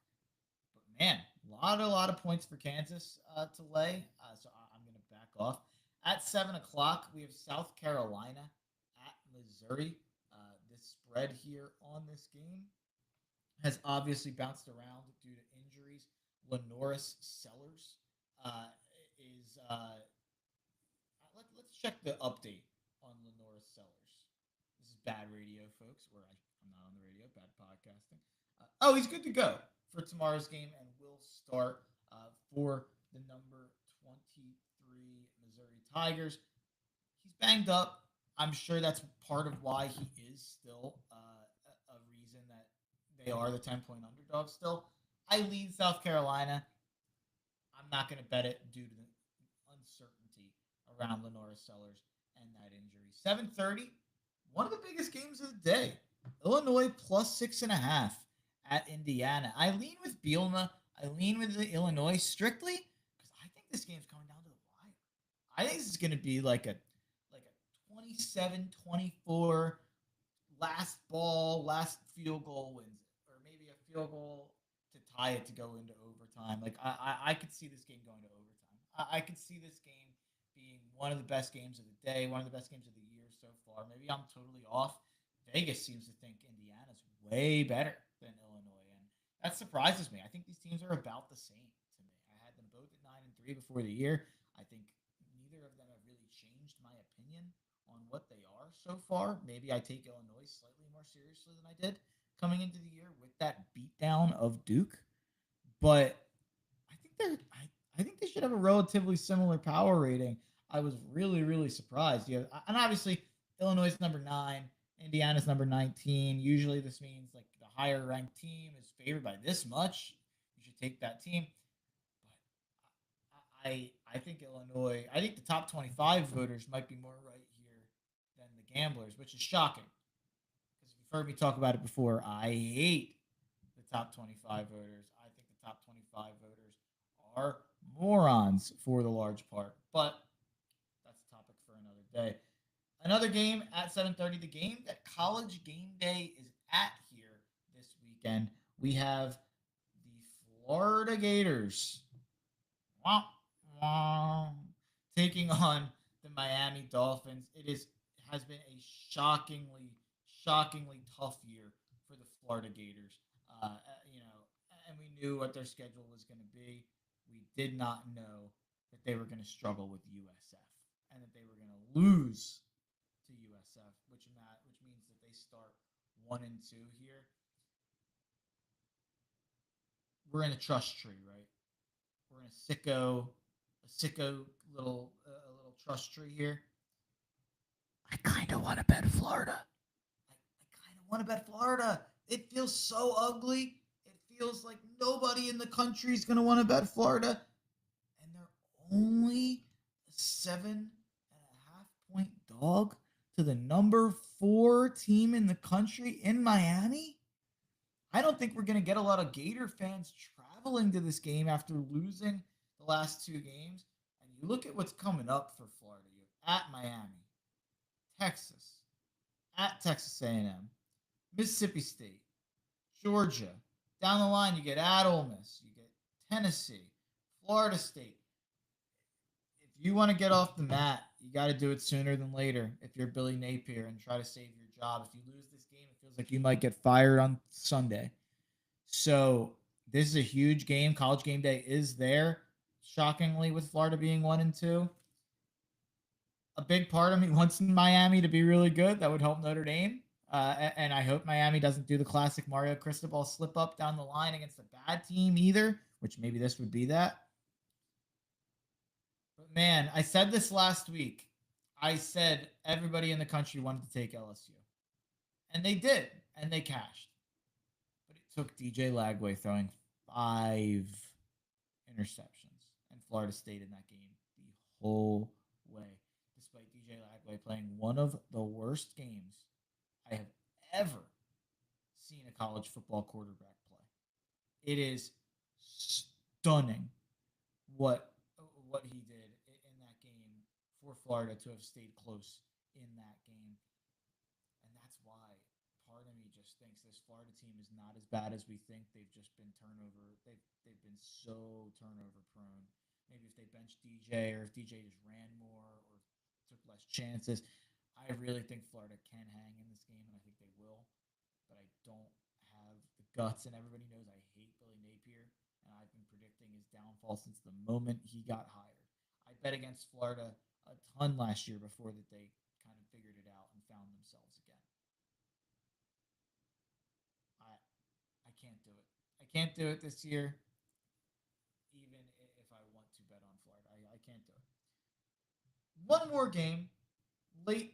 [SPEAKER 2] but man, a lot of points for Kansas to lay, so I'm going to back off. At 7 o'clock, we have South Carolina at Missouri. This spread here on this game has obviously bounced around due to injuries. Lenoris Sellers is. Let's check the update on Lenoris Sellers. This is bad radio, folks. I'm not on the radio. Bad podcasting. He's good to go for tomorrow's game and will start for the number 23 Missouri Tigers. He's banged up. I'm sure that's part of why he is still a reason that they are the 10-point underdog still. I lead South Carolina. I'm not going to bet it due to the uncertainty around Lenoris Sellers and that injury. 7:30, one of the biggest games of the day. Illinois +6.5 at Indiana. I lean with Bielema. I lean with the Illinois strictly because I think this game's coming down to the wire. I think this is going to be like a 27-24 last field goal wins it, or maybe a field goal to tie it to go into overtime. Like I could see this game going to overtime. I could see this game being one of the best games of the day, one of the best games of the year so far. Maybe I'm totally off. Vegas seems to think Indiana's way better than Illinois, and that surprises me. I think these teams are about the same to me. I had them both at 9-3 before the year. I think neither of them have really changed my opinion on what they are so far. Maybe I take Illinois slightly more seriously than I did coming into the year with that beatdown of Duke, but I think they should have a relatively similar power rating. I was really, really surprised. And obviously Illinois is number 9, Indiana's number 19. Usually this means like the higher ranked team is favored by this much. You should take that team. But I think Illinois, I think the top 25 voters might be more right here than the gamblers, which is shocking. Because you've heard me talk about it before. I hate the top 25 voters. I think the top 25 voters are morons for the large part. But that's a topic for another day. Another game at 7:30, the game that College Game Day is at here this weekend. We have the Florida Gators taking on the Miami Dolphins. It has been a shockingly tough year for the Florida Gators. and we knew what their schedule was going to be. We did not know that they were going to struggle with USF and that they were going to lose to USF, which means that they start 1-2 here. We're in a trust tree, right? We're in a sicko little trust tree here. I kind of want to bet Florida. I kind of want to bet Florida. It feels so ugly. It feels like nobody in the country is going to want to bet Florida. And they're only a 7.5 point dog to the number 4 team in the country in Miami. I don't think we're going to get a lot of Gator fans traveling to this game after losing the last 2 games. And you look at what's coming up for Florida. You have at Miami, Texas, at Texas A&M, Mississippi State, Georgia. Down the line, you get at Ole Miss, you get Tennessee, Florida State. If you want to get off the mat, you got to do it sooner than later if you're Billy Napier and try to save your job. If you lose this game, it feels like you might get fired on Sunday. So this is a huge game. College game day is there, shockingly, with Florida being 1-2. A big part of me wants Miami to be really good. That would help Notre Dame. And I hope Miami doesn't do the classic Mario Cristobal slip up down the line against a bad team either, which maybe this would be that. But man, I said this last week. I said everybody in the country wanted to take LSU. And they did, and they cashed. But it took DJ Lagway throwing 5 interceptions and Florida State in that game the whole way, despite DJ Lagway playing one of the worst games I have ever seen a college football quarterback play. It is stunning what he did in that game for Florida to have stayed close in that game. And that's why part of me just thinks this Florida team is not as bad as we think. They've just been they've been so turnover prone. Maybe if they benched DJ or if DJ just ran more or took less chances. I really think Florida can hang in this game, and I think they will. But I don't have the guts, and everybody knows I hate Billy Napier, and I've been predicting his downfall since the moment he got hired. I bet against Florida a ton last year before that they kind of figured it out and found themselves again. I can't do it. I can't do it this year, even if I want to bet on Florida. I can't do it. One more game. Late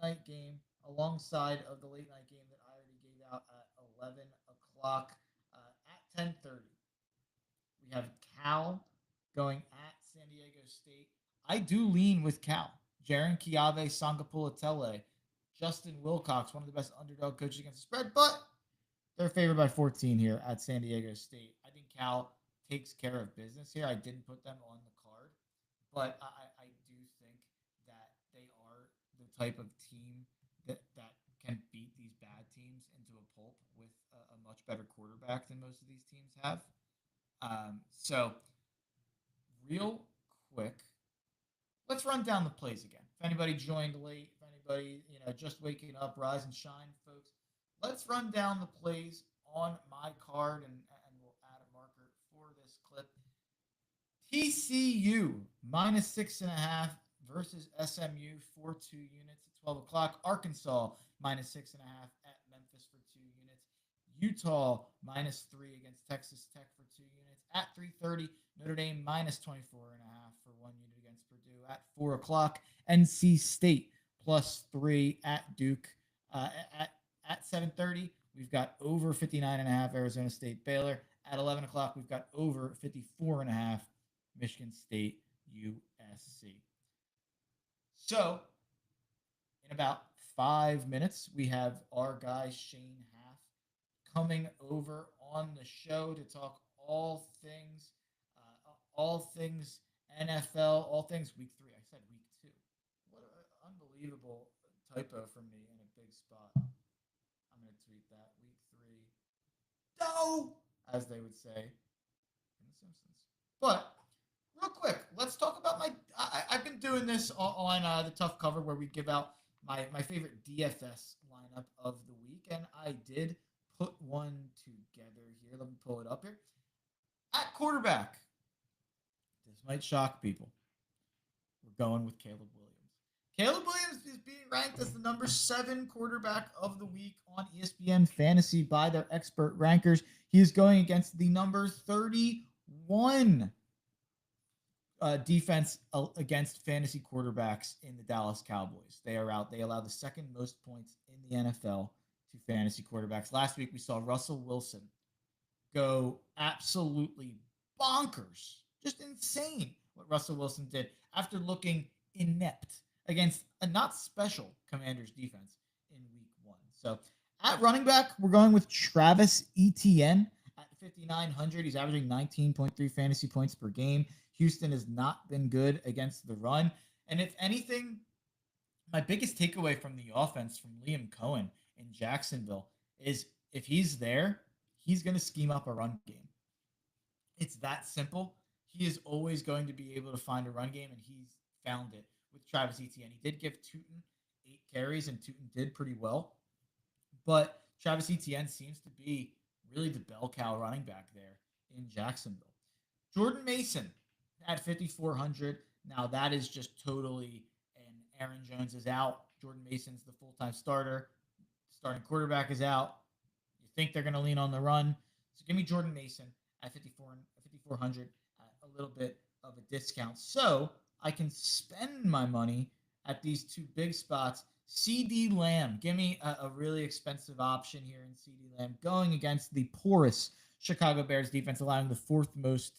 [SPEAKER 2] night game alongside of the late night game that I already gave out at 11 o'clock at 10:30. We have Cal going at San Diego State. I do lean with Cal. Jaron Kiave, Sangapulatele, Justin Wilcox, one of the best underdog coaches against the spread, but they're favored by 14 here at San Diego State. I think Cal takes care of business here. I didn't put them on the card, but I do think that they are the type of team that can beat these bad teams into a pulp with a much better quarterback than most of these teams have. So, real quick, let's run down the plays again. If anybody joined late, if anybody just waking up, rise and shine, folks, let's run down the plays on my card, and we'll add a marker for this clip. TCU -6.5 versus SMU for 2 units at 12 o'clock. Arkansas -6.5 at Memphis for 2 units. Utah -3 against Texas Tech for 2 units at 3:30. Notre Dame -24.5 for 1 unit against Purdue at 4 o'clock. NC State +3 at Duke at 7:30. We've got over 59.5 Arizona State Baylor. At 11 o'clock, we've got over 54.5 Michigan State USC. So, in about 5 minutes, we have our guy Shane Half coming over on the show to talk all things NFL, all things week 3. I said week 2. What an unbelievable typo from me in a big spot. I'm going to tweet that. Week 3. No! As they would say in The Simpsons. But, real quick, let's talk about I've been doing this on the Tough Cover where we give out my favorite DFS lineup of the week, and I did put one together here. Let me pull it up here. At quarterback, this might shock people. We're going with Caleb Williams. Caleb Williams is being ranked as the number 7 quarterback of the week on ESPN Fantasy by their expert rankers. He is going against the number 31 defense against fantasy quarterbacks in the Dallas Cowboys. They are out. They allow the second most points in the NFL to fantasy quarterbacks. Last week, we saw Russell Wilson go absolutely bonkers. Just insane what Russell Wilson did after looking inept against a not special Commanders defense in week 1. So at running back, we're going with Travis Etienne at 5,900. He's averaging 19.3 fantasy points per game. Houston has not been good against the run. And if anything, my biggest takeaway from the offense from Liam Cohen in Jacksonville is if he's there, he's going to scheme up a run game. It's that simple. He is always going to be able to find a run game, and he's found it with Travis Etienne. He did give Tootin 8 carries, and Tootin did pretty well. But Travis Etienne seems to be really the bell cow running back there in Jacksonville. Jordan Mason at 5,400. Now, that is just totally, and Aaron Jones is out. Jordan Mason's the full-time starter. Starting quarterback is out. You think they're going to lean on the run. So give me Jordan Mason at 5,400 at a little bit of a discount. So I can spend my money at these 2 big spots. CeeDee Lamb. Give me a really expensive option here in CeeDee Lamb going against the porous Chicago Bears defense, allowing the 4th most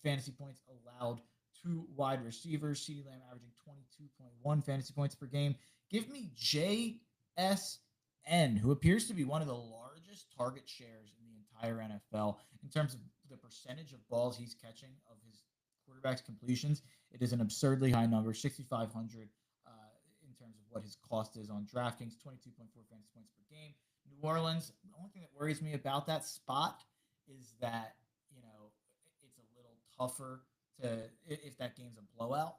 [SPEAKER 2] fantasy points allowed to wide receivers. CeeDee Lamb averaging 22.1 fantasy points per game. Give me JSN, who appears to be one of the largest target shares in the entire NFL in terms of the percentage of balls he's catching of his quarterback's completions. It is an absurdly high number, 6,500 in terms of what his cost is on DraftKings, 22.4 fantasy points per game. New Orleans, the only thing that worries me about that spot is that, it's a little tougher if that game's a blowout.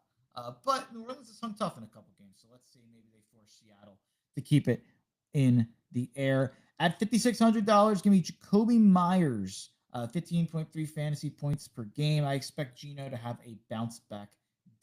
[SPEAKER 2] But New Orleans has hung tough in a couple games, so let's see. Maybe they force Seattle to keep it in the air. At $5,600, give me Jacoby Myers, 15.3 fantasy points per game. I expect Geno to have a bounce back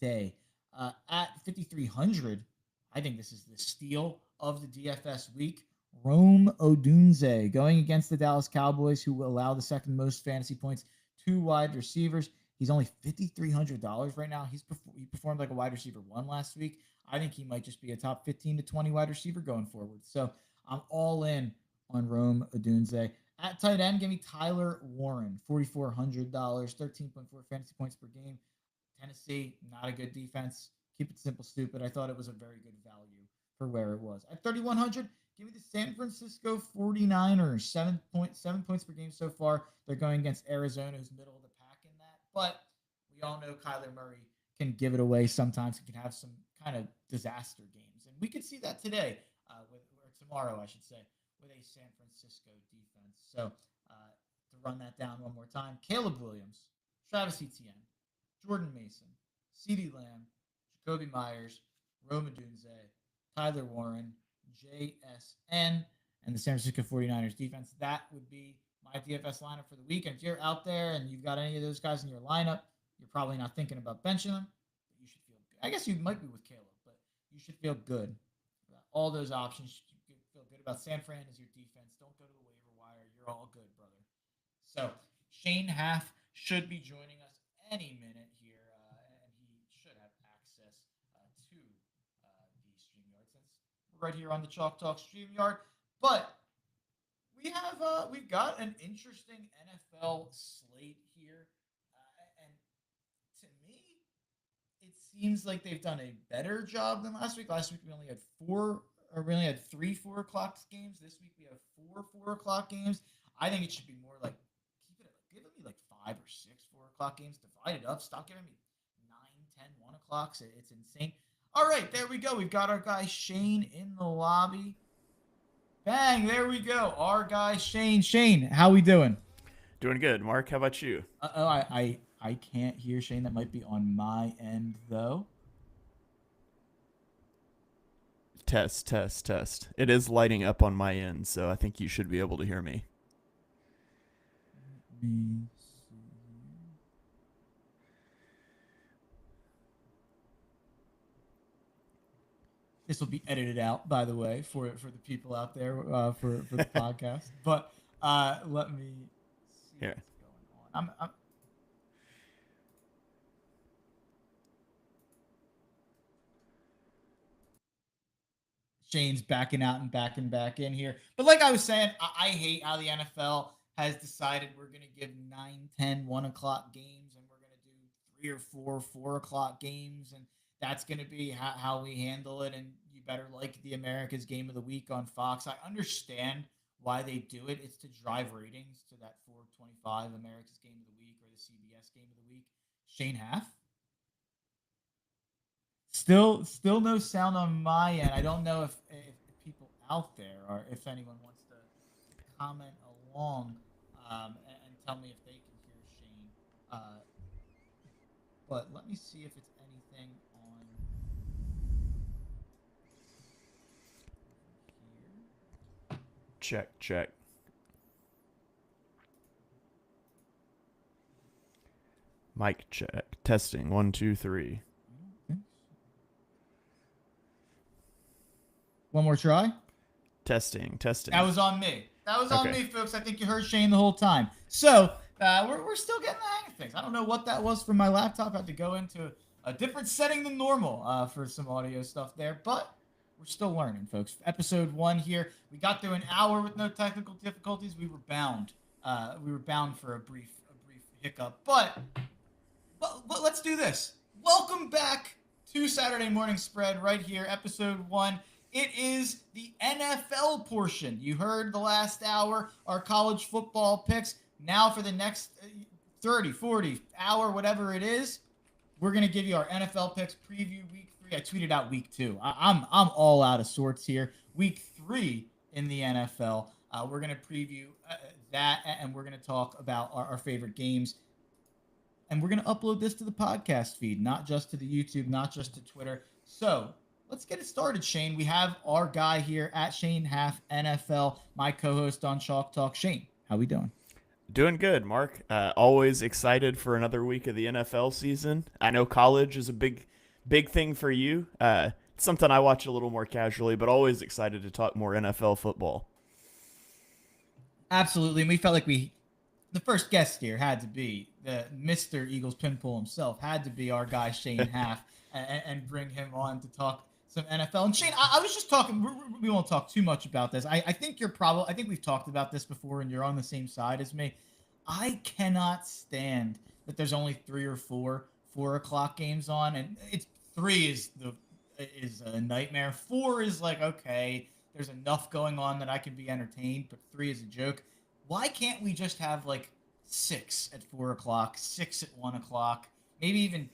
[SPEAKER 2] day. At 5,300, I think this is the steal of the DFS week. Rome Odunze going against the Dallas Cowboys, who will allow the second most fantasy points to wide receivers. He's only $5,300 right now. He performed like a wide receiver 1 last week. I think he might just be a top 15 to 20 wide receiver going forward. So I'm all in on Rome Odunze. At tight end, give me Tyler Warren, $4,400, 13.4 fantasy points per game. Tennessee, not a good defense. Keep it simple, stupid. I thought it was a very good value for where it was. At 3,100, give me the San Francisco 49ers, 7 points per game so far. They're going against Arizona, who's middle of the pack in that. But we all know Kyler Murray can give it away sometimes. He can have some kind of disaster games. And we could see that today, or tomorrow, I should say, with a San Francisco defense. So to run that down one more time, Caleb Williams, Travis Etienne, Jordan Mason, CeeDee Lamb, Jacoby Myers, Rome Odunze, Tyler Warren, JSN, and the San Francisco 49ers defense. That would be my DFS lineup for the week. And if you're out there and you've got any of those guys in your lineup, you're probably not thinking about benching them, but you should feel good. I guess you might be with Caleb, but you should feel good about all those options. You feel good about San Fran as your defense. Don't go to the waiver wire. You're all good, brother. So Shane Half should be joining us any minute here, and he should have access to the StreamYard since we're right here on the Chalk Talk StreamYard. But we've got an interesting NFL slate here, and to me, it seems like they've done a better job than last week. Last week we only had 3 4 o'clock games. This week we have 4 4 o'clock games. I think it should be more like give me like 5 or 6 4 o'clock games. Divide it up. Stop giving me 9, 10, 1 o'clocks. It's insane. All right, there we go. We've got our guy Shane in the lobby. Bang, there we go. Our guy Shane. Shane, how we doing?
[SPEAKER 3] Doing good, Mark. How about you?
[SPEAKER 2] I can't hear Shane. That might be on my end though.
[SPEAKER 3] Test. It is lighting up on my end, so I think you should be able to hear me.
[SPEAKER 2] me see. This will be edited out, by the way, for the people out there for the podcast. But let me see
[SPEAKER 3] Here.
[SPEAKER 2] what's going on. I'm Shane's backing out and backing back in here. But like I was saying, I hate how the NFL has decided we're going to give 9, 10, 1 o'clock games, and we're going to do 3 or 4, 4 o'clock games. And that's going to be how we handle it. And you better like the America's Game of the Week on Fox. I understand why they do it. It's to drive ratings to that 425 America's Game of the Week or the CBS Game of the Week. Shane Half? Still no sound on my end. I don't know if people out there or if anyone wants to comment along and tell me if they can hear Shane. But let me see if it's anything on here.
[SPEAKER 3] Check. Mic check. Testing. 1, 2, 3.
[SPEAKER 2] One more try.
[SPEAKER 3] Testing.
[SPEAKER 2] That was on me. That was on
[SPEAKER 3] Okay.
[SPEAKER 2] me, folks. I think you heard Shane the whole time. So we're still getting the hang of things. I don't know what that was from my laptop. I had to go into a different setting than normal for some audio stuff there, but we're still learning, folks. Episode 1 here. We got through an hour with no technical difficulties. We were bound. We were bound for a brief hiccup, but let's do this. Welcome back to Saturday Morning Spread right here, episode 1. It is the NFL portion. You heard the last hour, our college football picks. Now for the next 30, 40 hour, whatever it is, we're going to give you our NFL picks preview week 3. I tweeted out week 2. I'm all out of sorts here. Week 3 in the NFL. We're going to preview that, and we're going to talk about our favorite games. And we're going to upload this to the podcast feed, not just to the YouTube, not just to Twitter. So let's get it started, Shane. We have our guy here at Shane Half NFL, my co-host on Chalk Talk. Shane, how we doing?
[SPEAKER 3] Doing good, Mark. Always excited for another week of the NFL season. I know college is a big thing for you. It's something I watch a little more casually, but always excited to talk more NFL football.
[SPEAKER 2] Absolutely. And we felt like the first guest here had to be the Mr. Eagles Pinpool himself, had to be our guy Shane Half, and bring him on to talk some NFL. And Shane, I was just talking, we won't talk too much about this. I think I think we've talked about this before and you're on the same side as me. I cannot stand that there's only 3 or 4 o'clock games on, and it's 3 is a nightmare. 4 is like, okay, there's enough going on that I can be entertained, but 3 is a joke. Why can't we just have like 6 at 4 o'clock, 6 at 1 o'clock, maybe even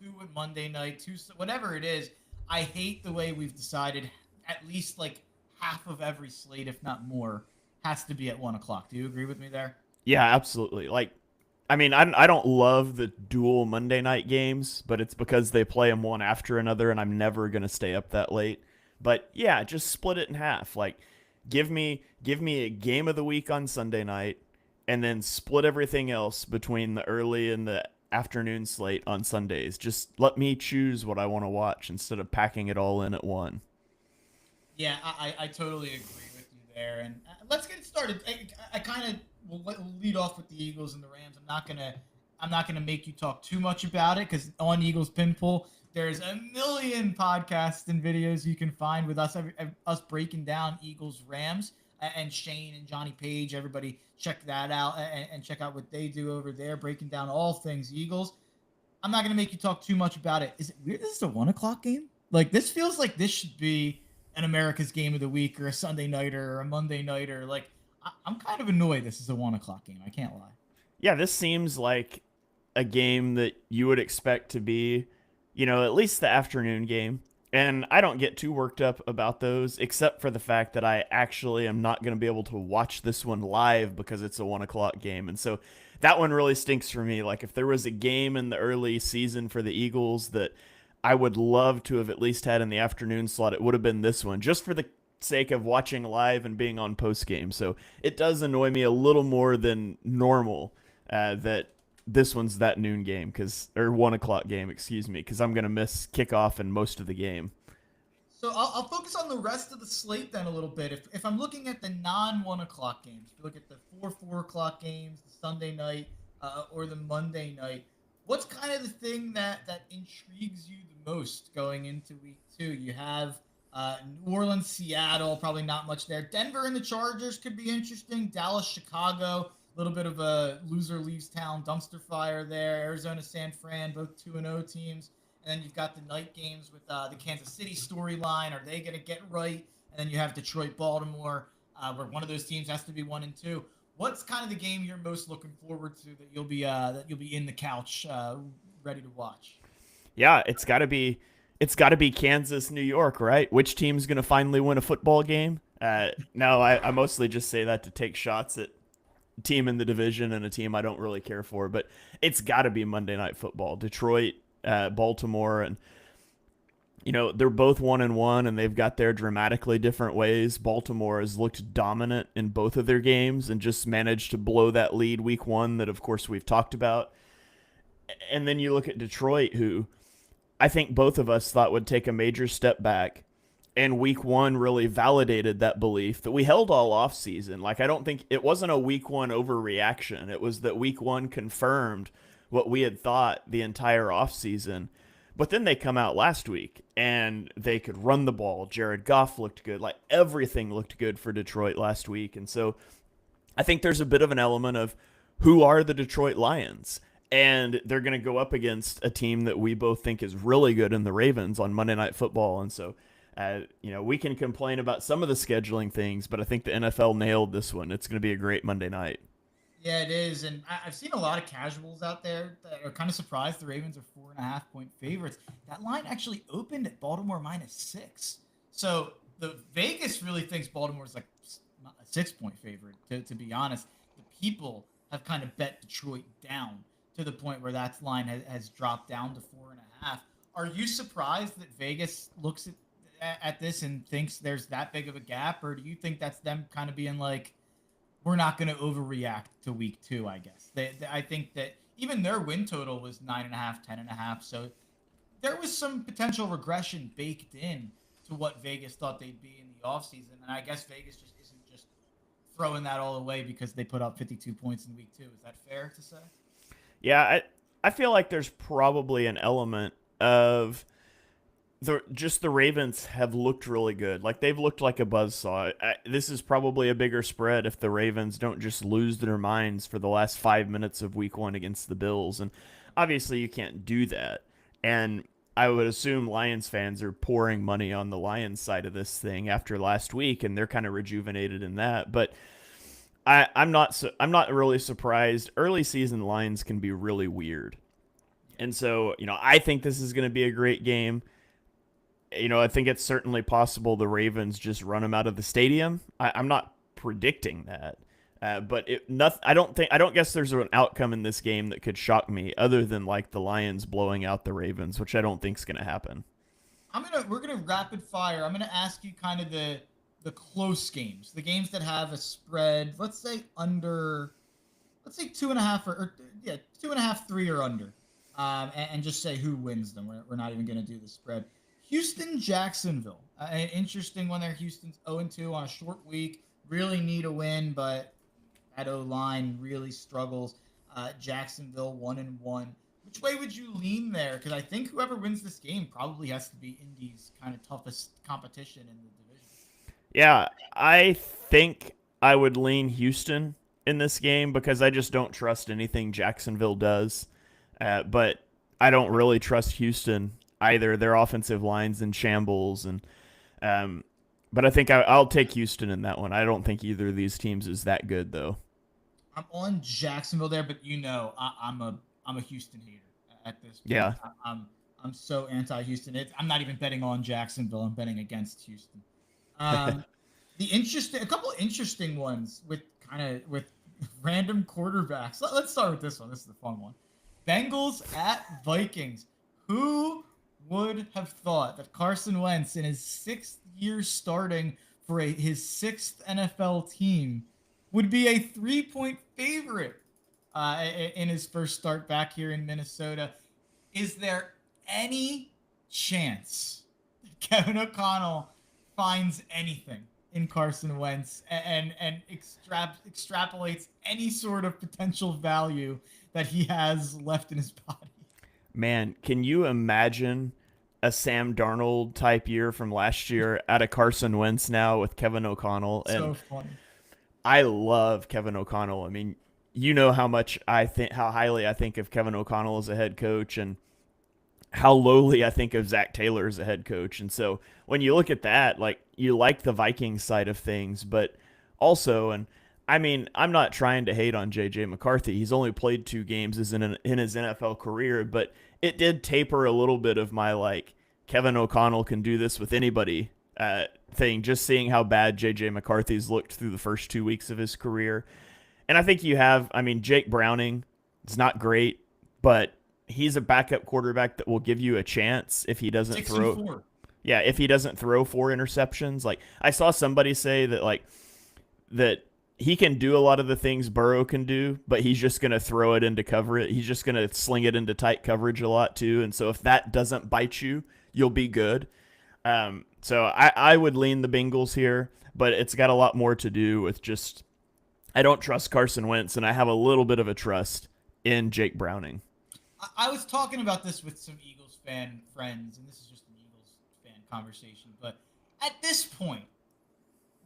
[SPEAKER 2] 2 at Monday night, 2, whatever it is. I hate the way we've decided at least like half of every slate, if not more, has to be at 1 o'clock. Do you agree with me there?
[SPEAKER 3] Yeah, absolutely. I don't love the dual Monday night games, but it's because they play them one after another, and I'm never going to stay up that late. But yeah, just split it in half. Like, give me a game of the week on Sunday night, and then split everything else between the early and the afternoon slate on Sundays. Just let me choose what I want to watch instead of packing it all in at one.
[SPEAKER 2] Yeah, I totally agree with you there. And let's get it started. I kind of will lead off with the Eagles and the Rams. I'm not gonna make you talk too much about it because on Eagles Pinpool, there's a million podcasts and videos you can find with us breaking down Eagles Rams, and Shane and Johnny Page. Everybody check that out and check out what they do over there, breaking down all things Eagles. I'm not going to make you talk too much about it. Is it weird this is a 1 o'clock game? Like, this feels like this should be an America's Game of the Week or a Sunday nighter or a Monday nighter. Like, I'm kind of annoyed this is a 1 o'clock game. I can't lie.
[SPEAKER 3] Yeah, this seems like a game that you would expect to be, at least the afternoon game. And I don't get too worked up about those, except for the fact that I actually am not going to be able to watch this one live because it's a 1 o'clock game. And so that one really stinks for me. Like, if there was a game in the early season for the Eagles that I would love to have at least had in the afternoon slot, it would have been this one, just for the sake of watching live and being on post game. So it does annoy me a little more than normal that this one's that noon game, or 1 o'clock game, excuse me, because I'm gonna miss kickoff and most of the game.
[SPEAKER 2] So I'll focus on the rest of the slate then a little bit. If I'm looking at the non 1 o'clock games, if you look at the 4 o'clock games, the Sunday night or the Monday night, what's kind of the thing that intrigues you the most going into week 2? You have New Orleans, Seattle, probably not much there. Denver and the Chargers could be interesting. Dallas, Chicago, a little bit of a loser leaves town dumpster fire there. Arizona, San Fran, both 2-0 teams. And then you've got the night games with the Kansas City storyline. Are they going to get right? And then you have Detroit, Baltimore, where one of those teams has to be 1-2. What's kind of the game you're most looking forward to that you'll be in the couch ready to watch?
[SPEAKER 3] Yeah, it's got to be Kansas, New York, right? Which team's going to finally win a football game? No, I mostly just say that to take shots at a team in the division and a team I don't really care for, but it's got to be Monday Night Football. Detroit, Baltimore, and they're both 1-1 and they've got their dramatically different ways. Baltimore has looked dominant in both of their games and just managed to blow that lead week 1 that of course we've talked about. And then you look at Detroit, who I think both of us thought would take a major step back, and week 1 really validated that belief that we held all off season. Like, I don't think it wasn't a week 1 overreaction. It was that week 1 confirmed what we had thought the entire offseason. But then they come out last week and they could run the ball. Jared Goff looked good. Like, everything looked good for Detroit last week. And so I think there's a bit of an element of who are the Detroit Lions? And they're going to go up against a team that we both think is really good in the Ravens on Monday Night Football. And so, we can complain about some of the scheduling things, but I think the NFL nailed this one. It's going to be a great Monday night.
[SPEAKER 2] Yeah, it is. And I've seen a lot of casuals out there that are kind of surprised the Ravens are 4.5-point favorites. That line actually opened at Baltimore -6. So the Vegas really thinks Baltimore is like a 6-point favorite, to be honest. The people have kind of bet Detroit down to the point where that line has dropped down to 4.5. Are you surprised that Vegas looks at this and thinks there's that big of a gap? Or do you think that's them kind of being like, we're not going to overreact to week 2, I guess. I think that even their win total was 9.5, 10.5. So there was some potential regression baked in to what Vegas thought they'd be in the offseason. And I guess Vegas just isn't just throwing that all away because they put up 52 points in week 2. Is that fair to say?
[SPEAKER 3] Yeah, I feel like there's probably an element of the Ravens have looked really good. Like, they've looked like a buzzsaw. This is probably a bigger spread if the Ravens don't just lose their minds for the last 5 minutes of week 1 against the Bills. And obviously you can't do that. And I would assume Lions fans are pouring money on the Lions side of this thing after last week, and they're kind of rejuvenated in that. But I'm not really surprised. Early season lines can be really weird. And so, I think this is going to be a great game. I think it's certainly possible the Ravens just run them out of the stadium. I'm not predicting that, but I don't guess there's an outcome in this game that could shock me other than like the Lions blowing out the Ravens, which I don't think is going to happen.
[SPEAKER 2] We're gonna rapid fire. I'm gonna ask you kind of the close games, the games that have a spread. Let's say 2.5 or 2.5, 3 or under, and just say who wins them. We're not even gonna do the spread. Houston, Jacksonville. An interesting one there. Houston's 0-2 on a short week. Really need a win, but that O-line really struggles. Jacksonville 1-1. Which way would you lean there? Because I think whoever wins this game probably has to be Indy's kind of toughest competition in the division.
[SPEAKER 3] Yeah, I think I would lean Houston in this game because I just don't trust anything Jacksonville does. But I don't really trust Houston either. Their offensive line's in shambles, and but I think I'll take Houston in that one. I don't think either of these teams is that good, though.
[SPEAKER 2] I'm on Jacksonville there, but I'm a Houston hater at this point.
[SPEAKER 3] Yeah,
[SPEAKER 2] I'm so anti-Houston. I'm not even betting on Jacksonville. I'm betting against Houston. A couple interesting ones with random quarterbacks. Let's start with this one. This is the fun one. Bengals at Vikings. Who would have thought that Carson Wentz, in his 6th year starting for his sixth NFL team would be a 3-point favorite in his first start back here in Minnesota. Is there any chance that Kevin O'Connell finds anything in Carson Wentz and extrapolates any sort of potential value that he has left in his body?
[SPEAKER 3] Man, can you imagine a Sam Darnold type year from last year out of Carson Wentz now with Kevin O'Connell?
[SPEAKER 2] So
[SPEAKER 3] And
[SPEAKER 2] funny.
[SPEAKER 3] I love Kevin O'Connell. I mean, you know how much how highly I think of Kevin O'Connell as a head coach, and how lowly I think of Zach Taylor as a head coach. And so when you look at that, like, you like the Vikings side of things, but also, and I mean, I'm not trying to hate on JJ McCarthy. He's only played 2 games in his NFL career, but it did taper a little bit of my, like, Kevin O'Connell can do this with anybody thing, just seeing how bad JJ McCarthy's looked through the first 2 weeks of his career. And I think you have, I mean, Jake Browning is not great, but he's a backup quarterback that will give you a chance if he doesn't
[SPEAKER 2] 6-4.
[SPEAKER 3] Yeah, if he doesn't throw 4 interceptions. Like, I saw somebody say that, like, that he can do a lot of the things Burrow can do, but he's just going to throw it into cover it. He's just going to sling it into tight coverage a lot too. And so if that doesn't bite you, you'll be good. So I would lean the Bengals here, but it's got a lot more to do with just, I don't trust Carson Wentz, and I have a little bit of a trust in Jake Browning.
[SPEAKER 2] I was talking about this with some Eagles fan friends, and this is just an Eagles fan conversation, but at this point,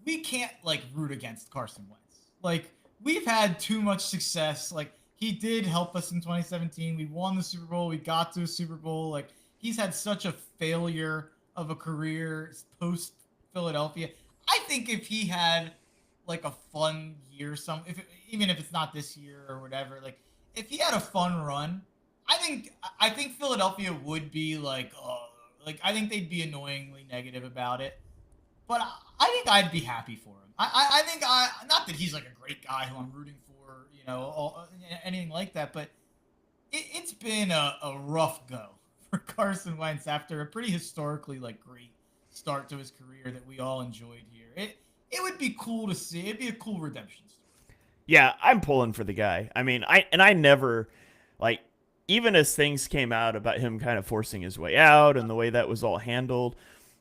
[SPEAKER 2] we can't, like, root against Carson Wentz. Like, we've had too much success. Like, he did help us in 2017. We won the Super Bowl. We got to a Super Bowl. Like, he's had such a failure of a career post Philadelphia. I think if he had, like, a fun year, even if it's not this year or whatever, like, if he had a fun run, I think Philadelphia would be like I think they'd be annoyingly negative about it. But I think I'd be happy for him. I think not that he's like a great guy who I'm rooting for, anything like that, but it's been a rough go for Carson Wentz after a pretty historically, like, great start to his career that we all enjoyed here. It would be cool to see. It'd be a cool redemption story.
[SPEAKER 3] Yeah, I'm pulling for the guy. I mean, I never, like, even as things came out about him kind of forcing his way out and the way that was all handled,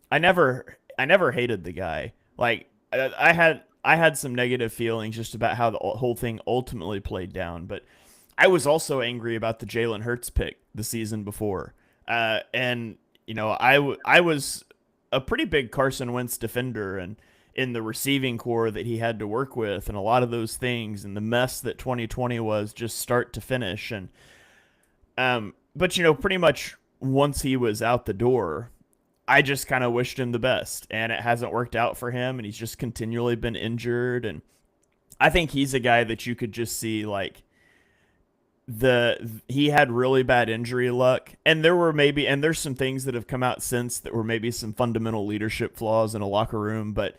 [SPEAKER 3] I never hated the guy. Like, I had some negative feelings just about how the whole thing ultimately played down, but I was also angry about the Jalen Hurts pick the season before. And I was a pretty big Carson Wentz defender, and in the receiving core that he had to work with, and a lot of those things, and the mess that 2020 was just start to finish. And but pretty much once he was out the door, I just kind of wished him the best, and it hasn't worked out for him, and he's just continually been injured. And I think he's a guy that you could just see, like, he had really bad injury luck, and there's some things that have come out since that were maybe some fundamental leadership flaws in a locker room, but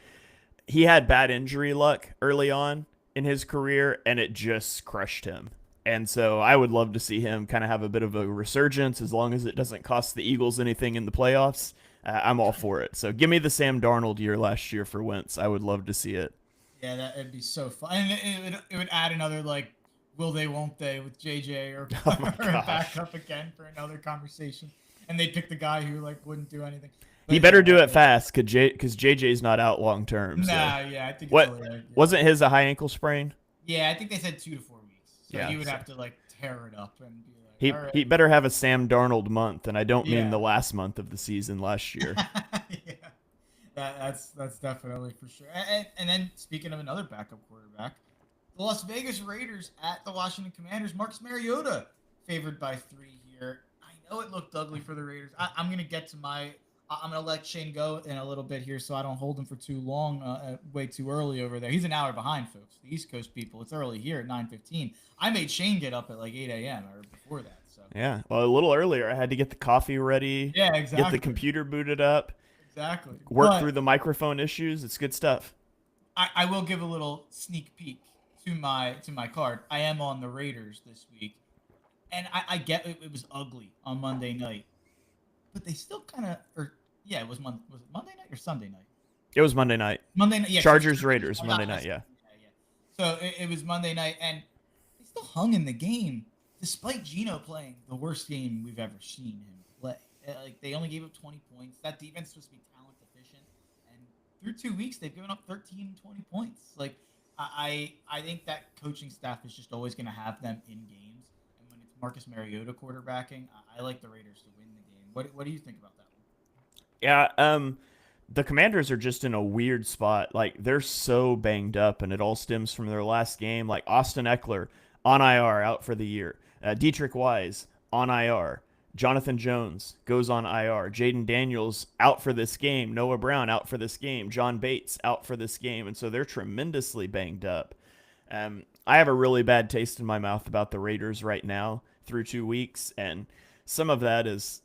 [SPEAKER 3] he had bad injury luck early on in his career, and it just crushed him. And so I would love to see him kind of have a bit of a resurgence, as long as it doesn't cost the Eagles anything in the playoffs. I'm all for it. So give me the Sam Darnold year last year for Wentz. I would love to see it.
[SPEAKER 2] Yeah, that'd be so fun. And it would add another, like, will they, won't they with JJ or back up again for another conversation. And they'd pick the guy who, like, wouldn't do anything.
[SPEAKER 3] He better do it fast, because JJ's not out long term. So.
[SPEAKER 2] Nah, yeah, I think
[SPEAKER 3] wasn't his a high ankle sprain?
[SPEAKER 2] Yeah, I think they said 2 to 4 weeks. So
[SPEAKER 3] yeah,
[SPEAKER 2] he would have to, like, tear it up and be like,
[SPEAKER 3] he
[SPEAKER 2] all right.
[SPEAKER 3] he better have a Sam Darnold month, and I don't mean the last month of the season last year.
[SPEAKER 2] Yeah, that's definitely for sure. And then, speaking of another backup quarterback, the Las Vegas Raiders at the Washington Commanders. Marcus Mariota favored by 3 here. I know it looked ugly for the Raiders. I'm gonna get to I'm going to let Shane go in a little bit here so I don't hold him for too long, way too early over there. He's an hour behind, folks. The East Coast people, it's early here at 9:15. I made Shane get up at like 8 a.m. or before that. So
[SPEAKER 3] yeah, well, a little earlier. I had to get the coffee ready.
[SPEAKER 2] Yeah, exactly.
[SPEAKER 3] Get the computer booted up.
[SPEAKER 2] Exactly.
[SPEAKER 3] Work through the microphone issues. It's good stuff.
[SPEAKER 2] I will give a little sneak peek to my card. I am on the Raiders this week. And I get it was ugly on Monday night. But they still kind of, it was Monday night or Sunday night?
[SPEAKER 3] It was Monday night.
[SPEAKER 2] Monday night. Yeah,
[SPEAKER 3] Chargers Raiders
[SPEAKER 2] I
[SPEAKER 3] Monday
[SPEAKER 2] got
[SPEAKER 3] night.
[SPEAKER 2] messed
[SPEAKER 3] Yeah.
[SPEAKER 2] up. So it was Monday night, and they still hung in the game despite Geno playing the worst game we've ever seen him play. Like they only gave up 20 points. That defense was supposed to be talent deficient, and through 2 weeks they've given up 13 and 20 points. Like I think that coaching staff is just always going to have them in games, and when it's Marcus Mariota quarterbacking, I like the Raiders to win the game. What do you think about that one?
[SPEAKER 3] Yeah. The Commanders are just in a weird spot. Like they're so banged up, and it all stems from their last game. Like Austin Eckler on IR, out for the year. Dietrich Wise on IR. Jonathan Jones goes on IR. Jaden Daniels out for this game. Noah Brown out for this game. John Bates out for this game. And so they're tremendously banged up. I have a really bad taste in my mouth about the Raiders right now through 2 weeks. And some of that is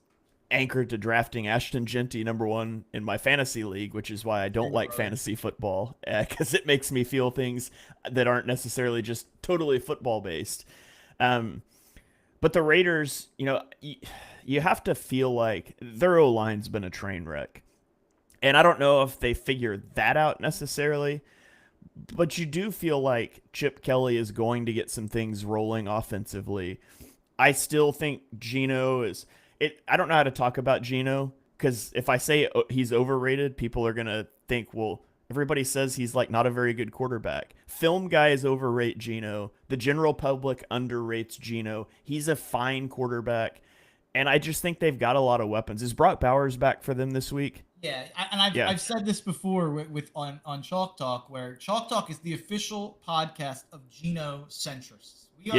[SPEAKER 3] anchored to drafting Ashton Genty #1 in my fantasy league, which is why I don't like fantasy football, because it makes me feel things that aren't necessarily just totally football based. But the Raiders, you have to feel like their O-line's been a train wreck. And I don't know if they figured that out necessarily, but you do feel like Chip Kelly is going to get some things rolling offensively. I still think Geno is... I don't know how to talk about Geno, because if I say he's overrated, people are going to think, well, everybody says he's like not a very good quarterback. Film guys overrate Geno. The general public underrates Geno. He's a fine quarterback. And I just think they've got a lot of weapons. Is Brock Bowers back for them this week?
[SPEAKER 2] Yeah, I've said this before with on Chalk Talk, where Chalk Talk is the official podcast of Geno centrists. We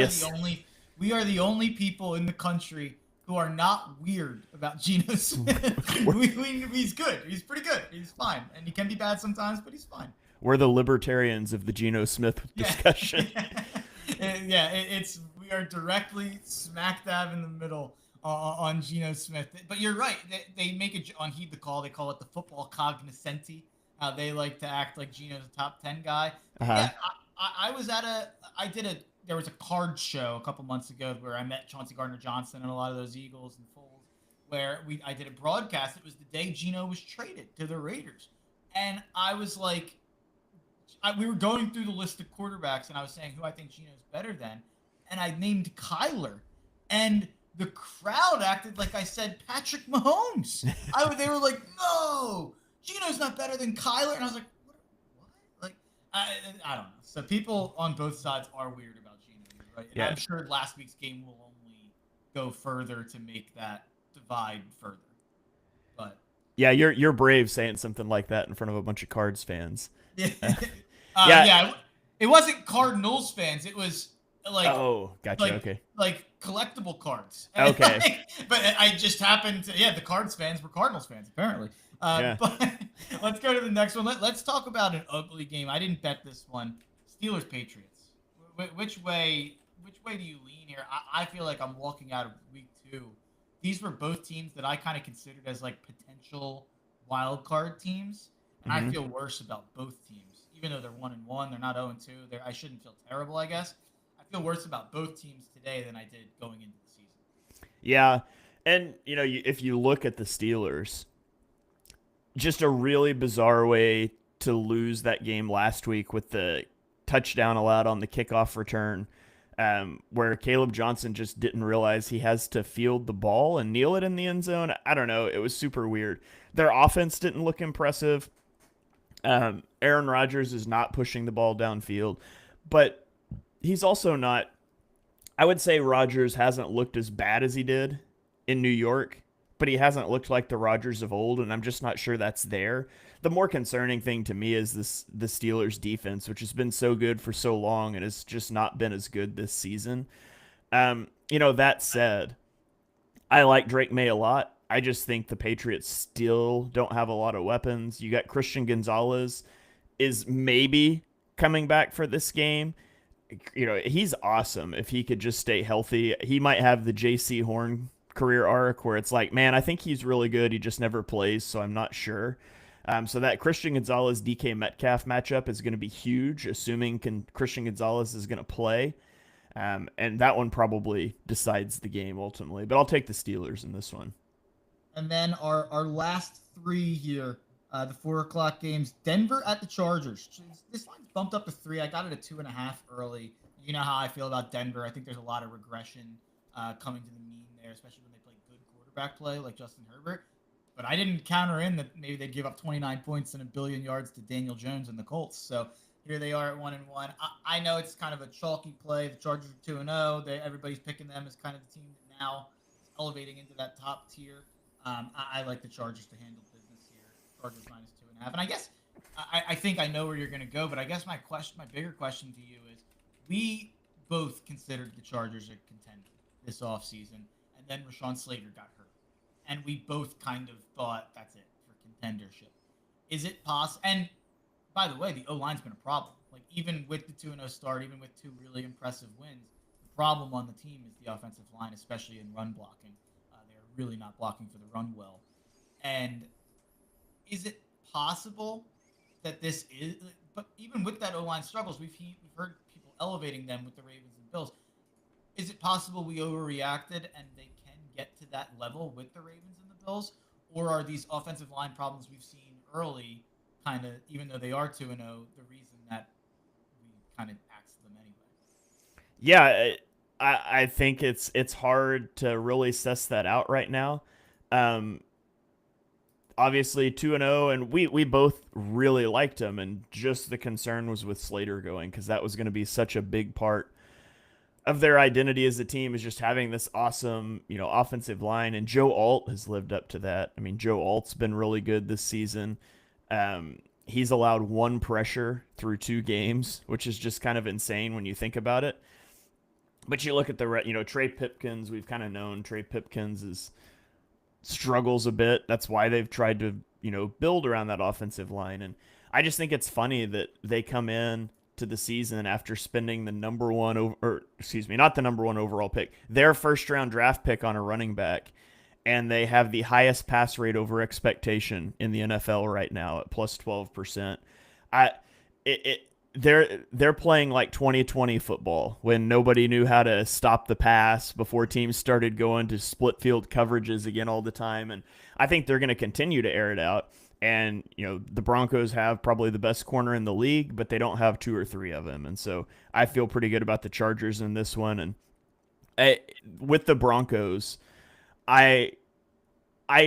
[SPEAKER 2] are the only people in the country who are not weird about Geno Smith. He's good. He's pretty good. He's fine. And he can be bad sometimes, but he's fine.
[SPEAKER 3] We're the libertarians of the Geno Smith discussion.
[SPEAKER 2] We are directly smack dab in the middle on Geno Smith. But you're right. They make it on Heed the Call. They call it the football cognoscenti. How they like to act like Geno's a top 10 guy.
[SPEAKER 3] Uh-huh.
[SPEAKER 2] Yeah, there was a card show a couple months ago where I met Chauncey Gardner-Johnson and a lot of those Eagles and Foles, where I did a broadcast. It was the day Geno was traded to the Raiders. And I was like, we were going through the list of quarterbacks, and I was saying who I think Geno's better than. And I named Kyler. And the crowd acted like I said Patrick Mahomes. They were like, no, Geno's not better than Kyler. And I was like, what? Like, I don't know. So people on both sides are weird about Geno, right? And
[SPEAKER 3] yeah.
[SPEAKER 2] I'm sure last week's game will only go further to make that divide further. But
[SPEAKER 3] yeah, you're brave saying something like that in front of a bunch of Cards fans.
[SPEAKER 2] Yeah. It wasn't Cardinals fans. It was like,
[SPEAKER 3] oh, gotcha. Okay.
[SPEAKER 2] Like collectible cards.
[SPEAKER 3] Okay.
[SPEAKER 2] But I just happened to, the Cards fans were Cardinals fans apparently. But let's go to the next one. Let's talk about an ugly game. I didn't bet this one. Steelers Patriots. Which way do you lean here? I feel like I'm walking out of week 2. These were both teams that I kind of considered as like potential wild card teams, and I feel worse about both teams. Even though they're 1-1, they're not 0-2. I shouldn't feel terrible, I guess. I feel worse about both teams today than I did going into the season.
[SPEAKER 3] Yeah, and if you look at the Steelers, just a really bizarre way to lose that game last week with the touchdown allowed on the kickoff return, where Caleb Johnson just didn't realize he has to field the ball and kneel it in the end zone. I don't know. It was super weird. Their offense didn't look impressive. Aaron Rodgers is not pushing the ball downfield, but he's also not. I would say Rodgers hasn't looked as bad as he did in New York, but he hasn't looked like the Rodgers of old, and I'm just not sure that's there. The more concerning thing to me is the Steelers defense, which has been so good for so long and has just not been as good this season. That said, I like Drake May a lot. I just think the Patriots still don't have a lot of weapons. You got Christian Gonzalez is maybe coming back for this game. He's awesome if he could just stay healthy. He might have the J.C. Horn career arc where it's like, man, I think he's really good. He just never plays, so I'm not sure. So that Christian Gonzalez DK Metcalf matchup is going to be huge, assuming Christian Gonzalez is going to play. And that one probably decides the game ultimately. But I'll take the Steelers in this one.
[SPEAKER 2] And then our last 3 here, The 4 o'clock games: Denver at the Chargers. This line's bumped up to 3. I got it at 2.5 early. You know how I feel about Denver. I think there's a lot of regression coming to the mean there, especially when they play good quarterback play like Justin Herbert. But I didn't counter in that maybe they'd give up 29 points and 1 billion yards to Daniel Jones and the Colts. So here they are at 1-1. I know it's kind of a chalky play. The Chargers are 2-0. Everybody's picking them as kind of the team that now is elevating into that top tier. I like the Chargers to handle business here. Chargers -2.5. And I guess I think I know where you're going to go, but I guess my bigger question to you is: we both considered the Chargers a contender this offseason, and then Rashawn Slater got hurt, and we both kind of thought that's it for contendership. Is it possible? And by the way, the O-line's been a problem. Like, even with the 2-0 start, even with 2 really impressive wins, the problem on the team is the offensive line, especially in run blocking. They're really not blocking for the run well. And is it possible that this is? But even with that O-line struggles, we've heard people elevating them with the Ravens and Bills. Is it possible we overreacted and they can get to that level with the Ravens and the Bills? Or are these offensive line problems we've seen early, kind of, even though they are 2-0, the reason that we kind of axed them anyway?
[SPEAKER 3] Yeah, I think it's hard to really assess that out right now. Obviously 2-0, and we both really liked him, and just the concern was with Slater going, because that was going to be such a big part of their identity as a team, is just having this awesome, offensive line. And Joe Alt has lived up to that. I mean, Joe Alt's been really good this season. He's allowed 1 pressure through 2 games, which is just kind of insane when you think about it. But you look at Trey Pipkins. We've kind of known Trey Pipkins struggles a bit. That's why they've tried to, build around that offensive line. And I just think it's funny that they come in to the season after spending the not the number 1 overall pick, their first round draft pick on a running back, and they have the highest pass rate over expectation in the NFL right now at plus 12%. They're playing like 2020 football, when nobody knew how to stop the pass, before teams started going to split field coverages again all the time. And I think they're going to continue to air it out. And, the Broncos have probably the best corner in the league, but they don't have 2 or 3 of them. And so I feel pretty good about the Chargers in this one. And with the Broncos, I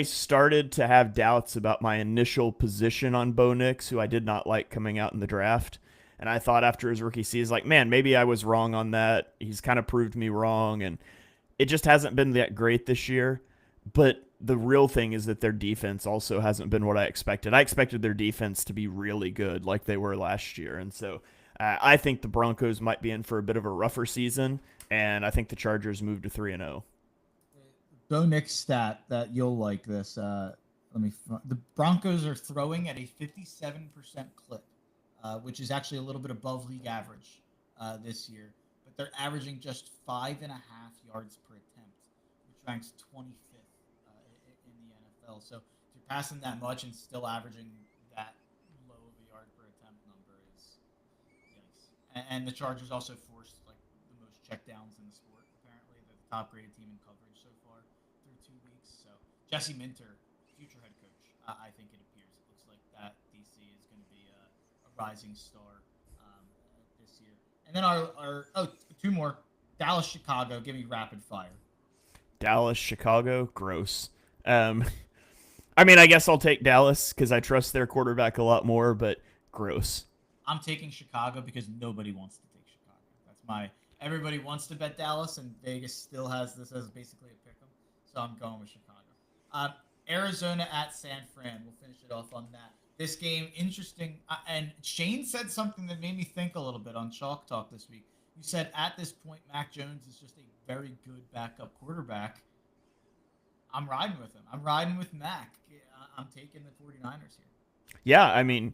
[SPEAKER 3] started to have doubts about my initial position on Bo Nix, who I did not like coming out in the draft. And I thought after his rookie season, like, man, maybe I was wrong on that. He's kind of proved me wrong. And it just hasn't been that great this year. But the real thing is that their defense also hasn't been what I expected. I expected their defense to be really good like they were last year. And so I think the Broncos might be in for a bit of a rougher season. And I think the Chargers move to 3-0.
[SPEAKER 2] Bo Nix stat that you'll like this. The Broncos are throwing at a 57% clip, which is actually a little bit above league average this year. But they're averaging just 5.5 yards per attempt, which ranks 25th in the NFL. So if you're passing that much and still averaging that low of a yard per attempt number is yikes. And the Chargers also forced like the most checkdowns in the sport. Apparently, they're the top graded team in coverage so far through 2 weeks. So Jesse Minter, future head coach, I think it appears. It looks like that DC is going to be a rising star this year. And then our 2 more. Dallas, Chicago. Give me rapid fire.
[SPEAKER 3] Dallas, Chicago, gross. I mean, I guess I'll take Dallas because I trust their quarterback a lot more, but gross.
[SPEAKER 2] I'm taking Chicago because nobody wants to take Chicago. Everybody wants to bet Dallas, and Vegas still has this as basically a pick 'em. So I'm going with Chicago. Arizona at San Fran. We'll finish it off on that. This game, interesting. And Shane said something that made me think a little bit on Chalk Talk this week. You said at this point, Mac Jones is just a very good backup quarterback. I'm riding with him. I'm riding with Mac. I'm taking the 49ers here.
[SPEAKER 3] Yeah, I mean,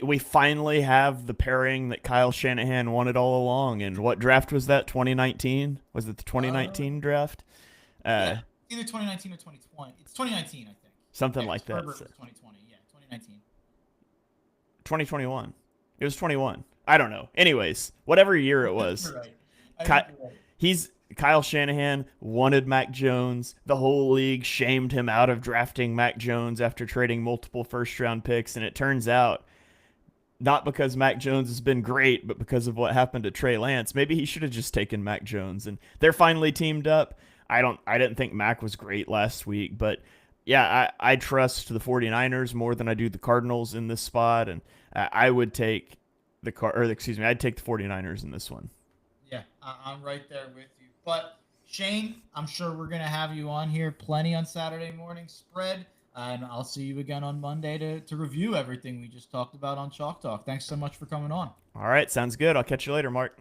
[SPEAKER 3] we finally have the pairing that Kyle Shanahan wanted all along. And what draft was that? 2019? Was it the 2019 draft?
[SPEAKER 2] Yeah, either 2019 or 2020. It's 2019, I think.
[SPEAKER 3] Something like that.
[SPEAKER 2] Herbert was 2020. Yeah, 2019.
[SPEAKER 3] 2021. It was 21. I don't know. Anyways, whatever year it was.
[SPEAKER 2] Right.
[SPEAKER 3] Kyle Shanahan wanted Mac Jones. The whole league shamed him out of drafting Mac Jones after trading multiple first-round picks, and it turns out not because Mac Jones has been great, but because of what happened to Trey Lance. Maybe he should have just taken Mac Jones, and they're finally teamed up. I didn't think Mac was great last week, but yeah, I trust the 49ers more than I do the Cardinals in this spot, and I would take I'd take the 49ers in this one.
[SPEAKER 2] Yeah, I'm right there with you. But Shane, I'm sure we're gonna have you on here plenty on Saturday morning spread, and I'll see you again on Monday to review everything we just talked about on Chalk Talk. Thanks so much for coming on.
[SPEAKER 3] All right, sounds good. I'll catch you later, Mark.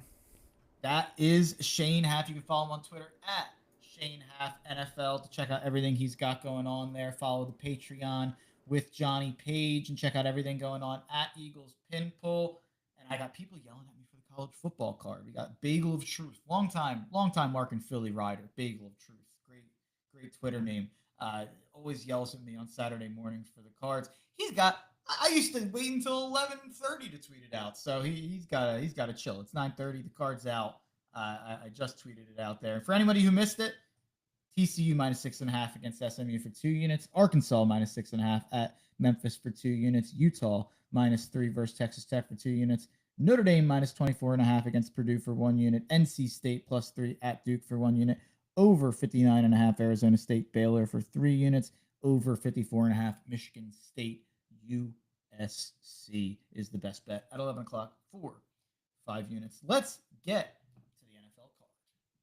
[SPEAKER 2] That is Shane Half. You can follow him on Twitter at Shane Half NFL to check out everything he's got going on there. Follow the Patreon with Johnny Page and check out everything going on at Eagles Pinpool. And I got people yelling at me for the college football card. We got Bagel of Truth, long time Mark and Philly rider. Bagel of Truth, great Twitter name. Always yells at me on Saturday mornings for the cards. He's got. I used to wait until 11:30 to tweet it out, so he's got to chill. It's 9:30. The card's out. I just tweeted it out there. For anybody who missed it, TCU -6.5 against SMU for 2 units. Arkansas -6.5 at Memphis for 2 units. Utah -3 versus Texas Tech for 2 units. Notre Dame -24.5 against Purdue for 1 unit. NC State +3 at Duke for 1 unit. Over 59.5 Arizona State Baylor for 3 units. Over 54.5 Michigan State USC is the best bet at 11 o'clock for 5 units. Let's get to the NFL card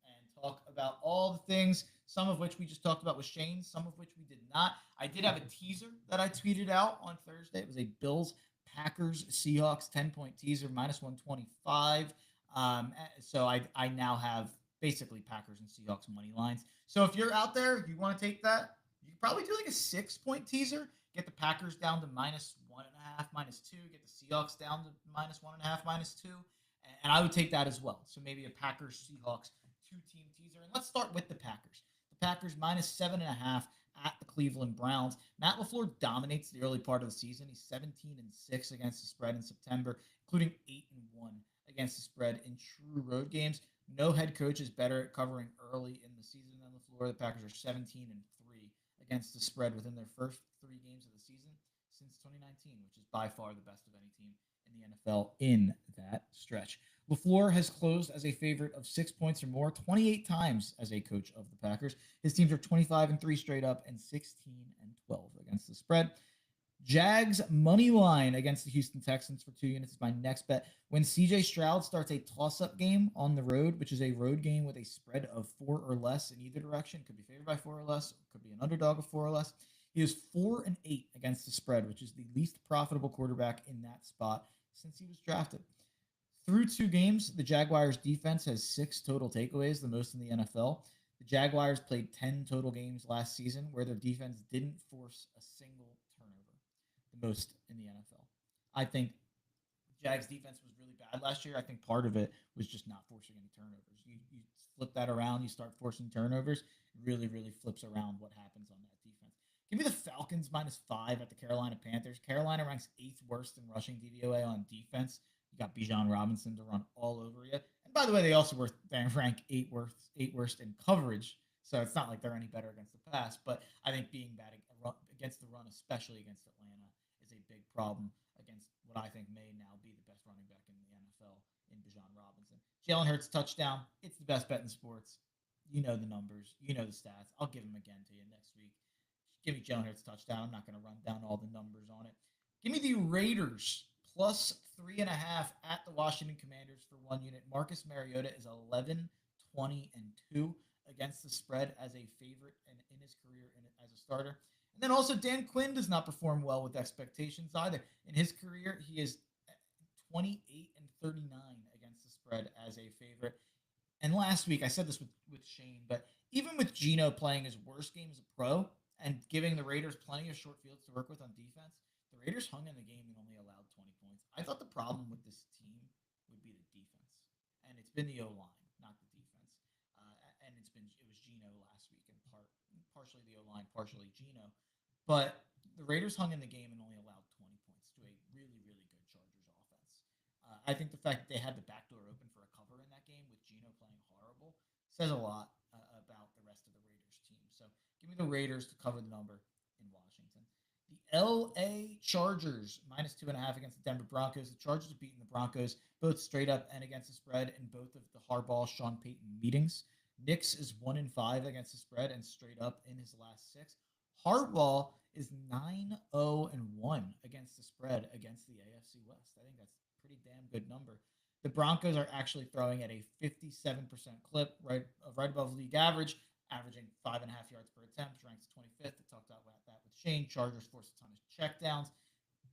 [SPEAKER 2] and talk about all the things, some of which we just talked about with Shane, some of which we did not. I did have a teaser that I tweeted out on Thursday. It was a Bills Packers Seahawks 10-point teaser -125. So I now have basically Packers and Seahawks money lines. So if you're out there, you want to take that, you could probably do like a 6-point teaser. Get the Packers down to -1.5, -2. Get the Seahawks down to -1.5, -2. And I would take that as well. So maybe a Packers-Seahawks 2-team teaser. And let's start with the Packers. The Packers -7.5 at the Cleveland Browns. Matt LaFleur dominates the early part of the season. He's 17-6 against the spread in September, including 8-1 against the spread in true road games. No head coach is better at covering early in the season than LaFleur. The Packers are 17-3 against the spread within their first 3 games of the season since 2019, which is by far the best of any team in the NFL in that stretch. LaFleur has closed as a favorite of 6 points or more 28 times as a coach of the Packers. His teams are 25-3 straight up and 16-12 against the spread. Jags money line against the Houston Texans for 2 units is my next bet. When CJ Stroud starts a toss-up game on the road, which is a road game with a spread of 4 or less in either direction, could be favored by 4 or less, could be an underdog of 4 or less. He is 4-8 against the spread, which is the least profitable quarterback in that spot since he was drafted. Through 2 games, the Jaguars defense has 6 total takeaways, the most in the NFL. The Jaguars played 10 total games last season where their defense didn't force a single turnover, the most in the NFL. I think Jags defense was really bad last year. I think part of it was just not forcing any turnovers. You flip that around, you start forcing turnovers, it really flips around what happens on that defense. Give me the Falcons -5 at the Carolina Panthers. Carolina ranks 8th worst in rushing DVOA on defense. You got Bijan Robinson to run all over you. And by the way, they also rank 8th worst in coverage. So it's not like they're any better against the pass. But I think being bad against the run, especially against Atlanta, is a big problem against what I think may now be the best running back in the NFL in Bijan Robinson. Jalen Hurts touchdown. It's the best bet in sports. You know the numbers. You know the stats. I'll give them again to you next week. Give me Jalen Hurts touchdown. I'm not going to run down all the numbers on it. Give me the Raiders +3.5 at the Washington Commanders for 1 unit. Marcus Mariota is 11-20-2 against the spread as a favorite in his career as a starter. And then also Dan Quinn does not perform well with expectations either. In his career, he is 28-39 against the spread as a favorite. And last week, I said this with Shane, but even with Geno playing his worst game as a pro and giving the Raiders plenty of short fields to work with on defense, the Raiders hung in the game and only allowed 20 points. I thought the problem with this team would be the defense, and it's been the O-line, not the defense. And it was Geno last week, and partially the O-line, partially Geno. But the Raiders hung in the game and only allowed 20 points to a really good Chargers offense. I think the fact that they had the back door open for a cover in that game with Geno playing horrible says a lot about the rest of the Raiders team. So give me the Raiders to cover the number in Washington. The LA Chargers minus 2.5 against the Denver Broncos. The Chargers have beaten the Broncos both straight up and against the spread in both of the Harbaugh Sean Payton meetings. Nix is 1-5 against the spread and straight up in his last 6. Harbaugh is 9-0-1 against the spread against the AFC West. I think that's a pretty damn good number. The Broncos are actually throwing at a 57% clip, right above league average, averaging 5.5 yards per attempt, ranks 25th. I talked about that with Shane. Chargers forced a ton of checkdowns.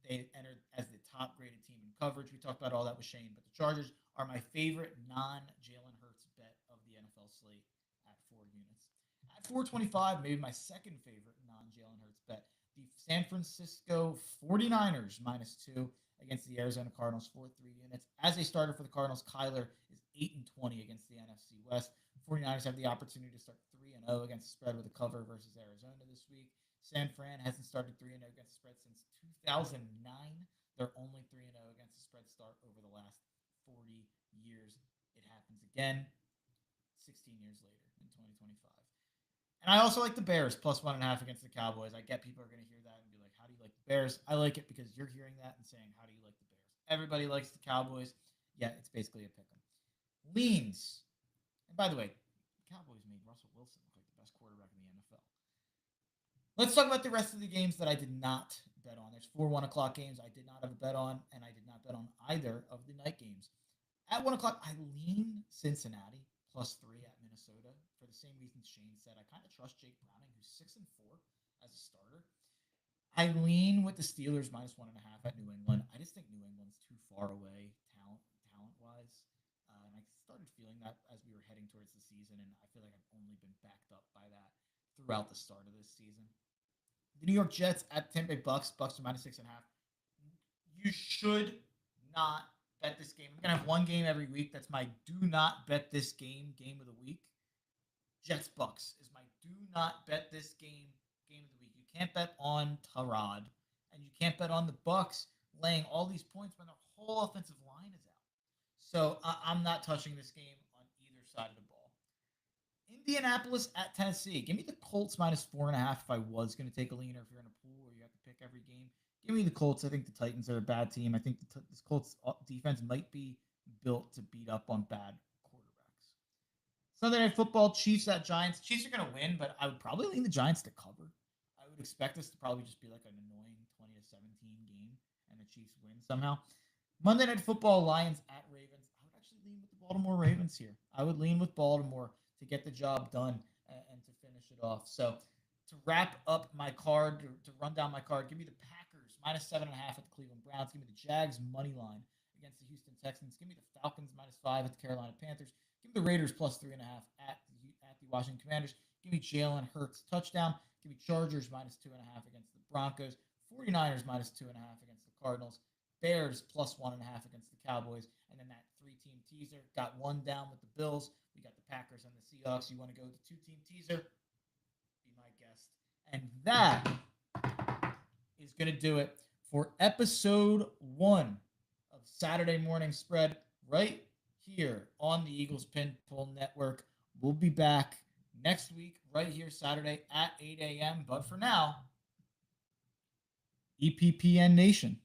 [SPEAKER 2] They entered as the top-graded team in coverage. We talked about all that with Shane, but the Chargers are my favorite non-Jalen Hurts bet of the NFL slate at 4 units. At 425, maybe my second favorite non-Jalen Hurts bet, the San Francisco 49ers minus 2 against the Arizona Cardinals for 3 units. As a starter for the Cardinals, Kyler is 8-20 against the NFC West. 49ers have the opportunity to start 3-0 against the spread with a cover versus Arizona this week. San Fran hasn't started 3-0 against the spread since 2009. They're only 3-0 against the spread start over the last 40 years. It happens again 16 years later in 2025. And I also like the Bears plus 1.5 against the Cowboys. I get people are going to hear that and be like, how do you like the Bears? I like it because you're hearing that and saying, how do you like the Bears? Everybody likes the Cowboys. Yeah, it's basically a pick 'em. Leans. And by the way, the Cowboys made Russell Wilson look like the best quarterback in the NFL. Let's talk about the rest of the games that I did not bet on. There's 4 1 o'clock games I did not have a bet on, and I did not bet on either of the night games. At 1 o'clock, I lean Cincinnati plus 3 at Minnesota for the same reasons Shane said. I kind of trust Jake Browning, who's 6-4 as a starter. I lean with the Steelers minus 1.5 at New England. I just think New England's too far away talent-wise. And I started feeling that as we were heading towards the season, and I feel like I've only been backed up by that throughout the start of this season. The New York Jets at Tampa Bay Bucks. Bucks are minus 6.5. You should not bet this game. I'm going to have one game every week. That's my do not bet this game of the week. Jets Bucks is my do not bet this game of the week. You can't bet on Tyrod, and you can't bet on the Bucks laying all these points when their whole offensive line is out. So I'm not touching this game on either side of the ball. Indianapolis at Tennessee. Give me the Colts minus 4.5 if I was going to take a lean, or if you're in a pool where you have to pick every game. Give me the Colts. I think the Titans are a bad team. I think this Colts defense might be built to beat up on bad quarterbacks. Sunday Night Football, Chiefs at Giants. Chiefs are going to win, but I would probably lean the Giants to cover. I would expect this to probably just be like an annoying 20-17 game, and the Chiefs win somehow. Monday Night Football, Lions at Ravens. I would actually lean with the Baltimore Ravens here. I would lean with Baltimore to get the job done and to finish it off. So to wrap up my card, to run down my card, give me the Packers minus 7.5 at the Cleveland Browns. Give me the Jags money line against the Houston Texans. Give me the Falcons minus 5 at the Carolina Panthers. Give me the Raiders plus 3.5 at the Washington Commanders. Give me Jalen Hurts touchdown. Give me Chargers minus 2.5 against the Broncos. 49ers minus 2.5 against the Cardinals. Bears plus 1.5 against the Cowboys. And then that 3-team teaser. Got one down with the Bills. We got the Packers and the Seahawks. You want to go with the 2-team teaser? Be my guest. And that is going to do it for episode 1 of Saturday Morning Spread right here on the Eagles Pinball Network. We'll be back next week right here Saturday at 8 a.m. But for now, EPPN Nation.